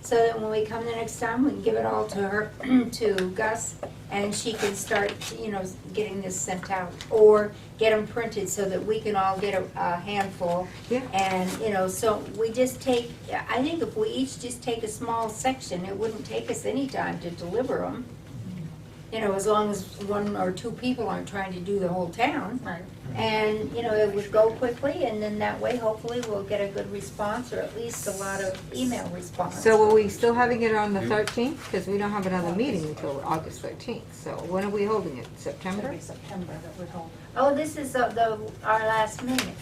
so that when we come the next time, we can give it all to her, to Gus, and she can start, you know, getting this sent out, or get them printed so that we can all get a handful.
Yeah.
And, you know, so we just take, I think if we each just take a small section, it wouldn't take us any time to deliver them. You know, as long as one or two people aren't trying to do the whole town.
Right.
And, you know, it would go quickly, and then that way, hopefully, we'll get a good response, or at least a lot of email response.
So are we still having it on the 13th? Because we don't have another meeting until August 13th. So when are we holding it? September?
It'll be September that would hold.
Oh, this is our last meeting.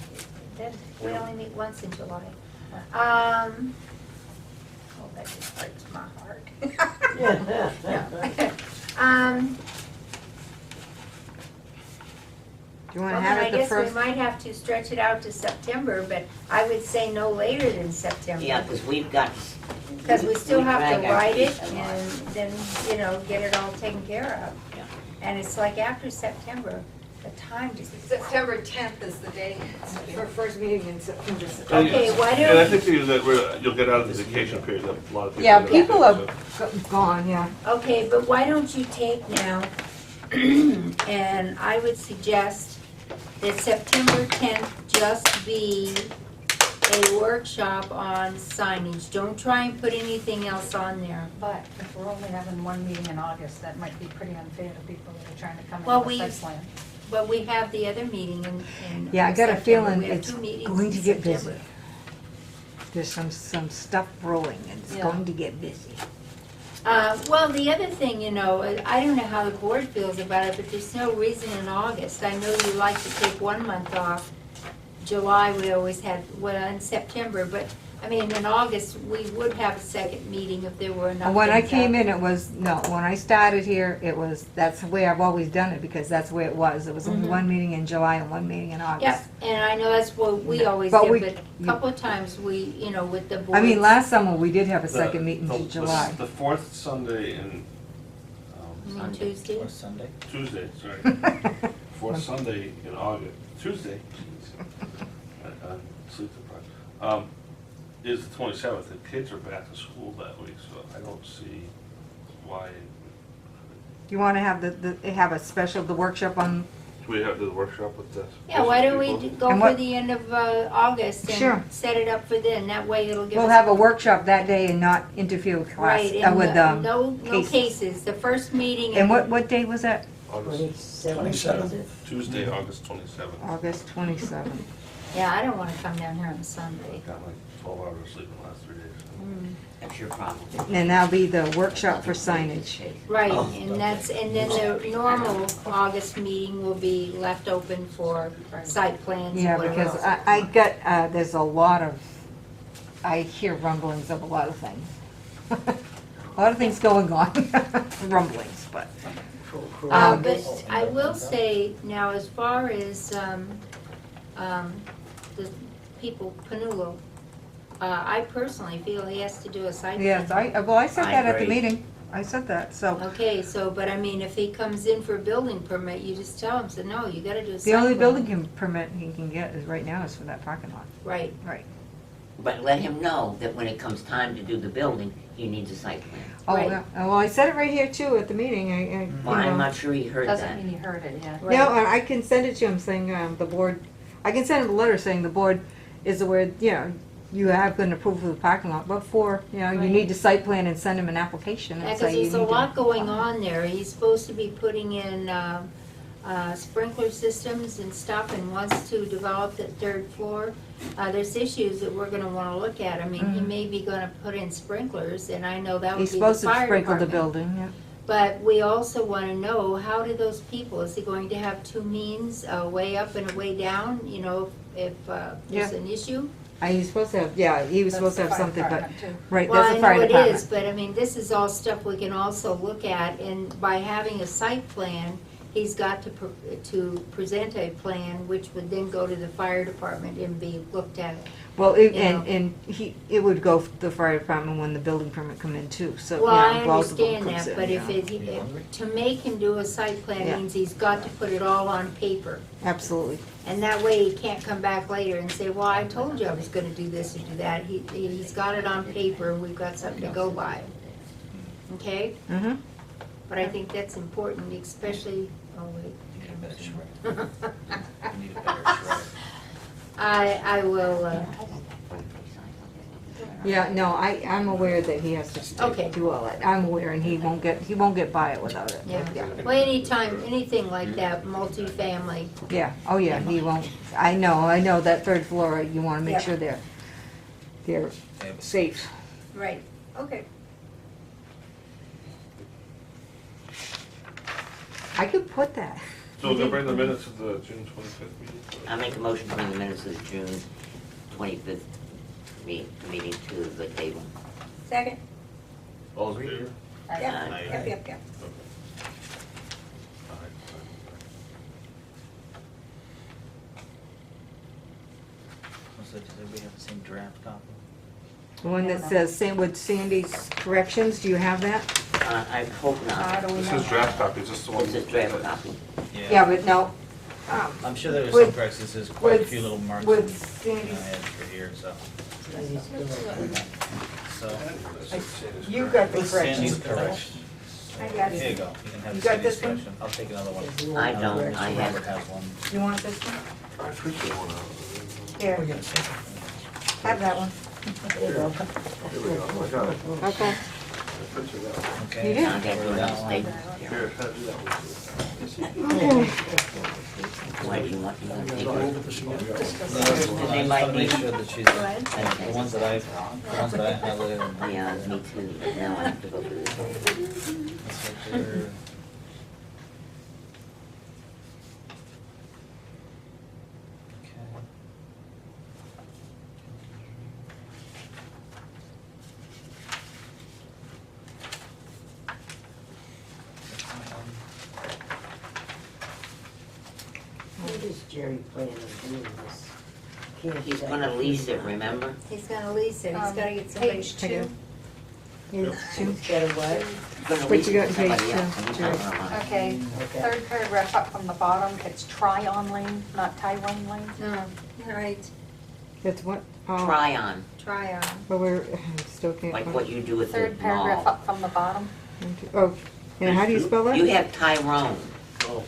We only meet once in July. Oh, that just breaks my heart.
Do you want to
Well,
have
then
it the
guess we
first,
might have to stretch it out to September, but I would say no later than September.
Yeah, because we've got.
Because we still have
drag
to
our
write it
feet a lot.
and then, you know, get it all taken care of.
Yeah.
And it's like after September, the time just.
September 10th is the day for first meeting in September.
Okay, why
And I
don't,
think that you'll get out of the vacation period that a lot of people.
Yeah,
don't
people
take,
have gone, yeah.
okay, but why don't you take now, and I would suggest that September 10th just be a workshop on signage. Don't try and put anything else on there.
But if we're only having one meeting in August, that might be pretty unfair to people that are trying to come
Well,
in with a
we-
site plan.
But we have the other meeting in
Yeah, I got a
September.
feeling
We have
it's
2 meetings
going to
in
get
September.
busy. There's some stuff brewing, and it's
Yeah.
going to get busy.
Well, the other thing, you know, I don't know how the board feels about it, but there's no reason in August. I know you like to take 1 month off. July, we always had, well, in September, but, I mean, in August, we would have a second meeting if there were enough
And when I
things
came
out.
in, it was, no, when I started here, it was, that's the way I've always done it, because that's the way it was. It was only
Mhm.
one meeting in July and one meeting in August.
Yep, and I know that's what we always
But
did,
we-
but a couple of times we, you know, with the board.
I mean, last summer, we did have a
The-
second meeting
the-
in July.
The fourth Sunday in,
You mean
Sunday.
Tuesday?
Or Sunday.
Tuesday, sorry. Fourth Sunday in August, Tuesday, jeez. Sleep deprived. Is the 27th. The kids are back to school that week, so I don't see why.
You want to have have a special, the workshop on,
Do we have the workshop with the?
Yeah, why don't we
people?
go
And
for
what-
the end of August
Sure.
and set it up for then? That way it'll give us.
we'll have a workshop that day and not interfere with class,
Right, and
with,
no
cases.
cases. The first meeting.
And what day was that?
August,
27th, is it?
Tuesday, August 27th.
August 27th.
Yeah, I don't wanna come down here on Sunday.
Got like 12 hours of sleep in the last 3 days.
That's your problem.
And that'll be the workshop for signage.
Right,
Oh.
and then the normal August meeting will be left open for site plans and
Yeah,
whatever
because
else.
I got, there's a lot of, I hear rumblings of a lot of things. A lot of things going on, rumblings, but.
But I will say, now as far as, the people, Panulo, I personally feel he has to do a site plan.
Yes, I said
I
that at the
agree.
meeting. I said that, so.
Okay, so, but I mean, if he comes in for a building permit, you just tell him, so no, you gotta do a site
The
plan.
only building permit he can get is right now is for that parking lot.
Right,
Right.
But let him know that when it comes time to do the building, he needs a site plan.
Oh,
Right.
yeah. Well, I said it right here too at the meeting.
Well, I'm
you know.
not sure he heard
Doesn't
that.
mean you heard it, yeah.
right.
No, I can send it to him saying, the board, I can send him a letter saying the board is aware, you know, you have been approved for the parking lot, but for, you know, you
Right.
need the site plan and send him an application
Yeah,
and
'cause
say you need
there's a
to.
lot going on there. He's supposed to be putting in, sprinkler systems and stuff and wants to develop the 3rd floor. There's issues that we're gonna wanna look at. I mean, he
Mhm.
may be gonna put in sprinklers, and I know that would
He's
be the fire
supposed to sprinkle the
department.
building, yeah.
But we also wanna know, how do those people, is he going to have 2 means, a way up and a way down, you know, if, there's
Yeah.
an issue?
He's supposed to have, yeah, he was
That's
supposed to
the
have
fire
something, but,
department, too.
right,
Well,
that's the fire
I know
department.
it is, but I mean, this is all stuff we can also look at, and by having a site plan, he's got to present a plan, which would then go to the fire department and be looked at.
Well,
you know.
and it would go to the fire department when the building permit come in too, so, you know,
Well, I
both of them
understand
comes
that,
in,
but
you know.
to make him do a site plan
Yeah.
means he's got to put it all on paper.
Absolutely.
And that way he can't come back later and say, well, I told you I was gonna do this or do that. He's got it on paper, we've got something to go by. Okay?
Mm-hmm.
But I think that's important, especially, oh wait.
You need a better shredder. You need a better shredder.
I will,
Yeah, no, I'm aware that he has to
Okay.
do all that. I'm aware, and he won't get by it without it.
yeah. Well, anytime, anything like that, multifamily,
Yeah, oh yeah, he won't, I know that 3rd floor, you wanna make
Yep.
sure they're safe.
right, okay.
I could put that.
So they'll bring the minutes of the June 25th meeting?
I make a motion to bring the minutes of the June 25th meeting to the table.
Second?
All's in favor?
Yep, yep, yep, yep.
So does everybody have the same draft copy?
The one that says with Sandy's corrections, do you have that?
I hope
How
not.
do we
This
know?
is draft copy, is this the one?
This is draft copy.
Yeah, but no.
I'm sure there was
With-
some corrections, there's quite a
with-
few little marks
with
in
Sandy's-
my head for here, so.
You got the
With Sandy's
corrections.
correction.
I got
Here you
it.
go, you can have
You got
Sandy's
this one?
correction. I'll take another one.
I don't, I
Robert
have,
has one.
You want this one?
I appreciate one
Here,
We got a second.
have that one.
Here we go, I got it.
Okay.
I printed that one.
Okay.
You did?
I got one
That
of
one.
the
Here, have you that one?
Why do you want to take
No,
it?
I
They
just
might
wanna make
be.
sure that she's, the ones that I highlighted.
Yeah, me too, but now I have to go through this whole thing.
That's right there. Okay.
What is Jerry planning on doing this? Can't
He's
say.
gonna lease it, remember?
He's gonna lease it, he's gotta get somebody.
Page
I got
2.
He's got a what?
He's gonna
What
lease
you
it
got
to
in page
somebody else,
two,
and he's
Jerry?
not gonna want it.
Okay,
Okay.
third paragraph up from the bottom, it's Tryon Lane, not Tyrone Lane.
No, right,
That's what, oh,
Try on,
try on.
but we're, I still can't.
like what you do with the
Third paragraph
mall.
up from the bottom,
Oh, and how do you spell that?
You have Tyrone.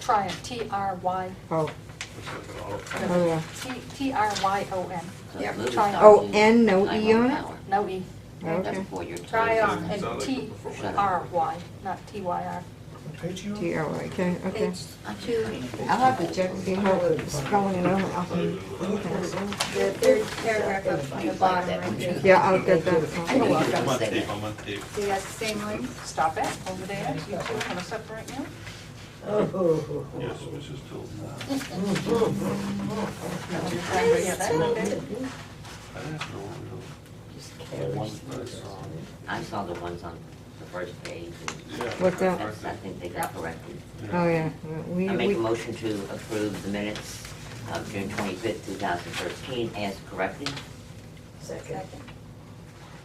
Tryon, T-R-Y,
Oh,
Looks like an auto.
oh, yeah.
T-R-Y-O-n,
So
Yep.
move it
Try on.
down
Oh,
to
N, no E
Tyrone
on it?
Power.
no E,
That's
Okay.
before your
Try
time.
on.
and
Sound like
T-R-Y, not T-Y-R.
What page you on?
T-R-Y, okay, okay.
Page 2,
I'll have to check, see how it's spelling it out. I'll see.
the third paragraph up from the bottom right there.
Yeah, I'll get that.
You're welcome.
I'm on tape, I'm on tape.
See, that's the same one?
Stop it, over there, you two are gonna separate now?
Oh.
Yes, Mrs. Tilton.
Yeah, that's okay.
I didn't know, one that I saw.
I saw the ones on the first page,
Yeah.
What's that?
and I think they got corrected.
Oh, yeah. We,
I make a
we,
motion to approve the minutes of June 25th, 2013 as corrected.
Second.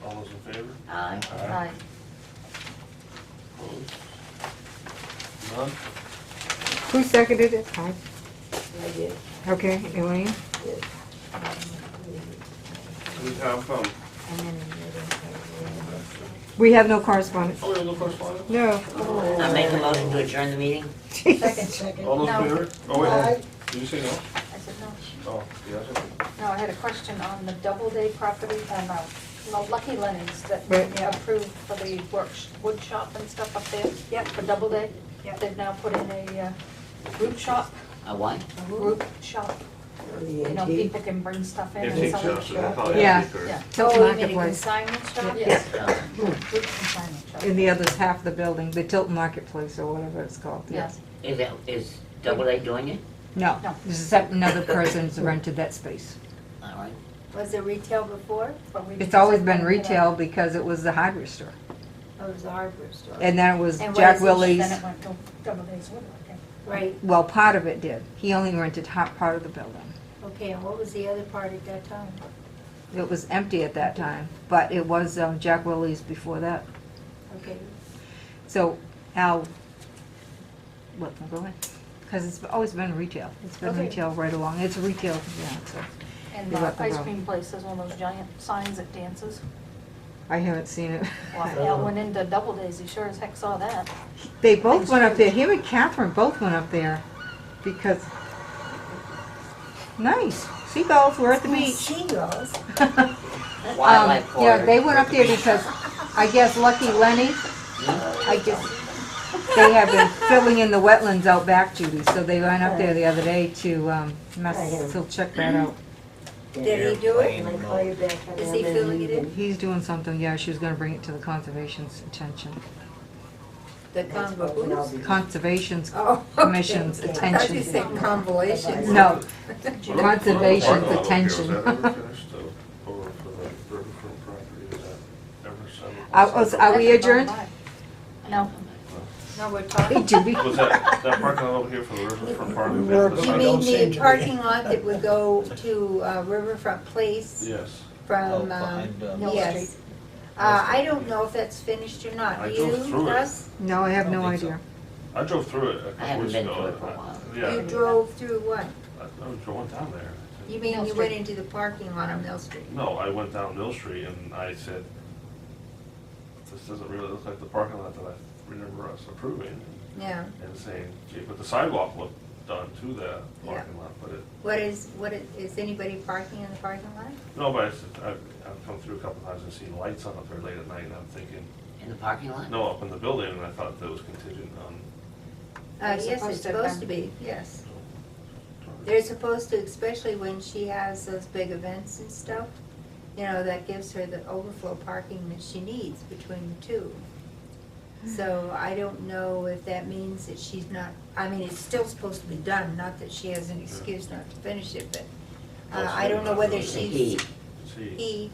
All those in favor?
Aye.
Aye.
Opposed? None?
who seconded it? I.
I did.
Okay, Elaine?
Yes.
We have,
We have no correspondence.
oh, we have no correspondence?
No.
I make a motion to adjourn the meeting.
Second.
All those
No.
in favor? Oh,
Aye.
wait, did you say no?
I said no.
Oh, yes, okay.
No, I had a question on the Doubleday property, no, Lucky Lenny's that
Right.
we approved for the wood shop and stuff up there. Yep, for Doubleday.
Yep.
They've now put in a root shop,
A what?
root shop. You know, people can bring stuff in and
Antique
sell
shop,
it.
so they'll probably
Yeah.
have liquor.
Yeah.
Tilton
Oh, you mean a
Marketplace.
consignment shop?
Yes,
Uh,
root consignment shop.
And the other's half the building, the Tilton Marketplace or whatever it's called.
Yes.
Is Doubleday doing it?
No,
No.
except another person's rented that space.
All right.
Was it retail before?
But we
It's
just
always
said,
been
you know,
retail because it was the hardware store.
Oh, it was a hardware store.
And then it was
And what
Jack
is it?
Willie's.
Then it went to Doubleday's Wood, okay.
Right,
Well, part of it did. He only rented part of the building.
okay, and what was the other part at that time?
It was empty at that time, but it was Jack Willie's before that.
Okay,
So Al, what, go ahead. Because it's always been retail. It's been
Okay.
retail right along. It's retail, yeah, so.
And
You
the
let them
ice
go.
cream place has one of those giant signs that dances.
I haven't seen it.
Well, Al went into Doubleday's, he sure as heck saw that.
They both went up there. Him and Catherine both went up there because, nice. Seagulls were at the beach.
Seagulls.
Wildlife
Yeah,
corridor.
they went up there because I guess Lucky Lenny, I guess, they have been filling in the wetlands out back, Judy, so they went up there the other day to, so check that out.
did he do it?
Can I call you back on
Is he
that?
filling it in?
He's doing something, yeah, she was gonna bring it to the conservation's attention.
The convo.
Conservation's
Oh,
Commission's
okay.
I thought you
attention.
said convolutions.
No,
Well,
conservation's
the parking lot over here,
attention.
Was that ever finished, over for the riverfront property, is that ever settled?
Are we adjourned?
No.
No, we're
Hey,
talking.
Judy.
Was that parking lot over here for the riverfront parking?
River-
You
I
mean
don't seem
the
to
parking lot that would go to Riverfront Place
Yes.
from,
behind,
Mill
yes.
Street.
I don't know if that's finished or not.
I
Do
drove
you,
through it.
Russ?
No, I have
I don't
no
think so.
idea.
I drove through it a
I
couple
haven't
weeks
been
ago.
through it for a while.
Yeah,
You drove through what?
I was going down there.
You mean
Mill
you went
Street.
into the parking lot on Mill Street?
No, I went down Mill Street and I said, this doesn't really look like the parking lot that I remember us approving.
Yeah.
And saying, gee, but the sidewalk looked done to that parking lot, but it,
Is anybody parking in the parking lot?
no, but I said, I've come through a couple times and seen lights on up there late at night and I'm thinking,
In the parking lot?
no, up in the building, and I thought that was contingent on.
Yes, it's
supposed to
supposed
have
to be, yes. They're supposed to, especially when she has those big events and stuff, you know, that gives her the overflow parking that she needs between the two. So I don't know if that means that she's not, I mean, it's still supposed to be done, not that she has an excuse not to finish it, but I don't know whether
It's a
she's,
he.
he,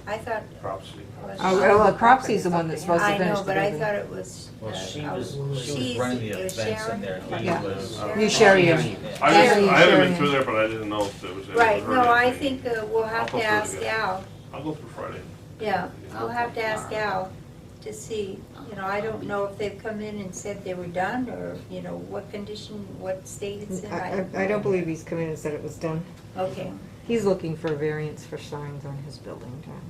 I thought.
Prophecy.
Oh, well, Cropsy's the one that's supposed to
I
finish
know,
the
but I
building.
thought it was.
Well, she
I
was
she's-
running the
it was
events in
Sharon?
there. He
Yeah.
was.
You share your,
Sharon.
I
Yeah,
haven't,
you
I haven't been
sharing.
through there, but I didn't know if it was.
Right,
heard
no, I
anything.
think we'll have
I'll go
to
through it
ask
again.
Al,
I'll go through Friday.
yeah,
I'll
we'll have
go
to ask
tomorrow.
Al to see, you know, I don't know if they've come in and said they were done, or, you know, what condition, what state it's in.
I don't believe he's come in and said it was done.
Okay,
He's looking for a variance for signs on his building, John.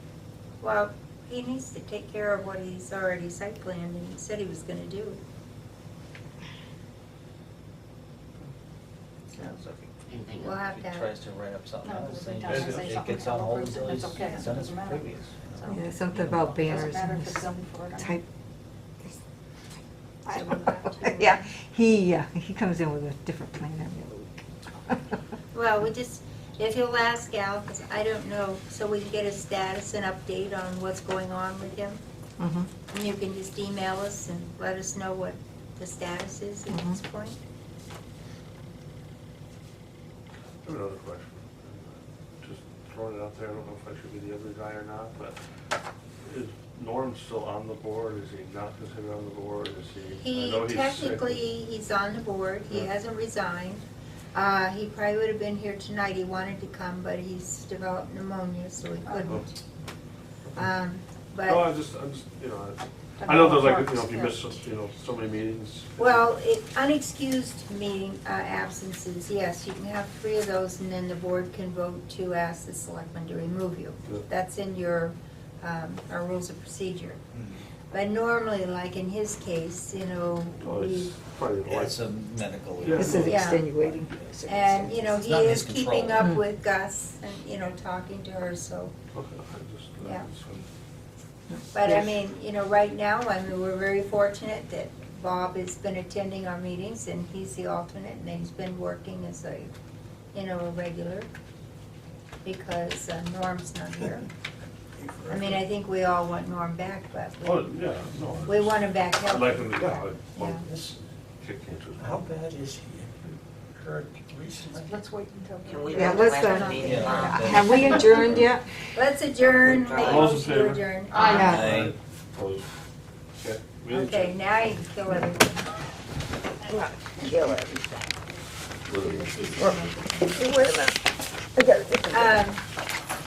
well, he needs to take care of what he's already site planned and he said he was gonna do. So,
Anything
we'll
else?
have
If
to
he
have,
tries to write up something
No,
else,
because
then
every
he
time I
just-
say
it
something,
gets on
I'll
hold
approve it,
until he's
it's okay, it
done his
doesn't matter.
previous.
Yeah, something about banners
Doesn't matter
and
if it's zoned for it or not.
type.
So we'll have to-
Yeah, he comes in with a different plan every other week.
well, we just, if you'll ask Al, because I don't know, so we can get a status and update on what's going on with him.
Mhm.
And you can just email us and let us know what the status is at this point.
I have another question. Just throwing it out there, I don't know if I should be the other guy or not, but is Norm still on the board? Is he not considered on the board? Is he? I know he's sick.
Technically, he's on the board, he
Yeah.
hasn't resigned. He probably would have been here tonight, he wanted to come, but he's developed pneumonia, so he couldn't.
No,
But,
I'm just, you know, I know there's like, you know, if you miss, so many meetings.
well, unexcused meeting absences, yes, you can have 3 of those, and then the board can vote to ask the selectman to remove you.
Yeah.
That's in your, our rules of procedure. But normally, like in his case, you know,
Oh,
we,
it's probably like,
It's a medical.
Yeah.
This is
Yeah.
extenuating.
and, you know,
It's
he
not in
is
his
keeping
control.
up with Gus and, you know, talking to her, so.
okay, I just,
Yeah.
just wanted-
But I mean, you know, right now, I mean, we're very fortunate that Bob has been attending our meetings and he's the alternate and he's been working as a, you know, a regular because Norm's not here. I mean, I think we all want Norm back, but
Oh, yeah, no.
we want him back
I'd like
healthy.
him to, yeah,
Yeah.
I'd
This,
kick into his
how
mouth.
bad is he? Heard recently?
Let's wait until.
Can we
Yeah,
go to
let's,
the
uh,
meeting
Yeah.
tomorrow?
Have we adjourned yet?
Let's adjourn, make a
All those in
motion to
favor?
adjourn.
Yeah.
Opposed? Okay. Meeting
Okay, now you can kill everything.
Kill everything.
adjourned.
Wait a minute. I gotta get the-
Um,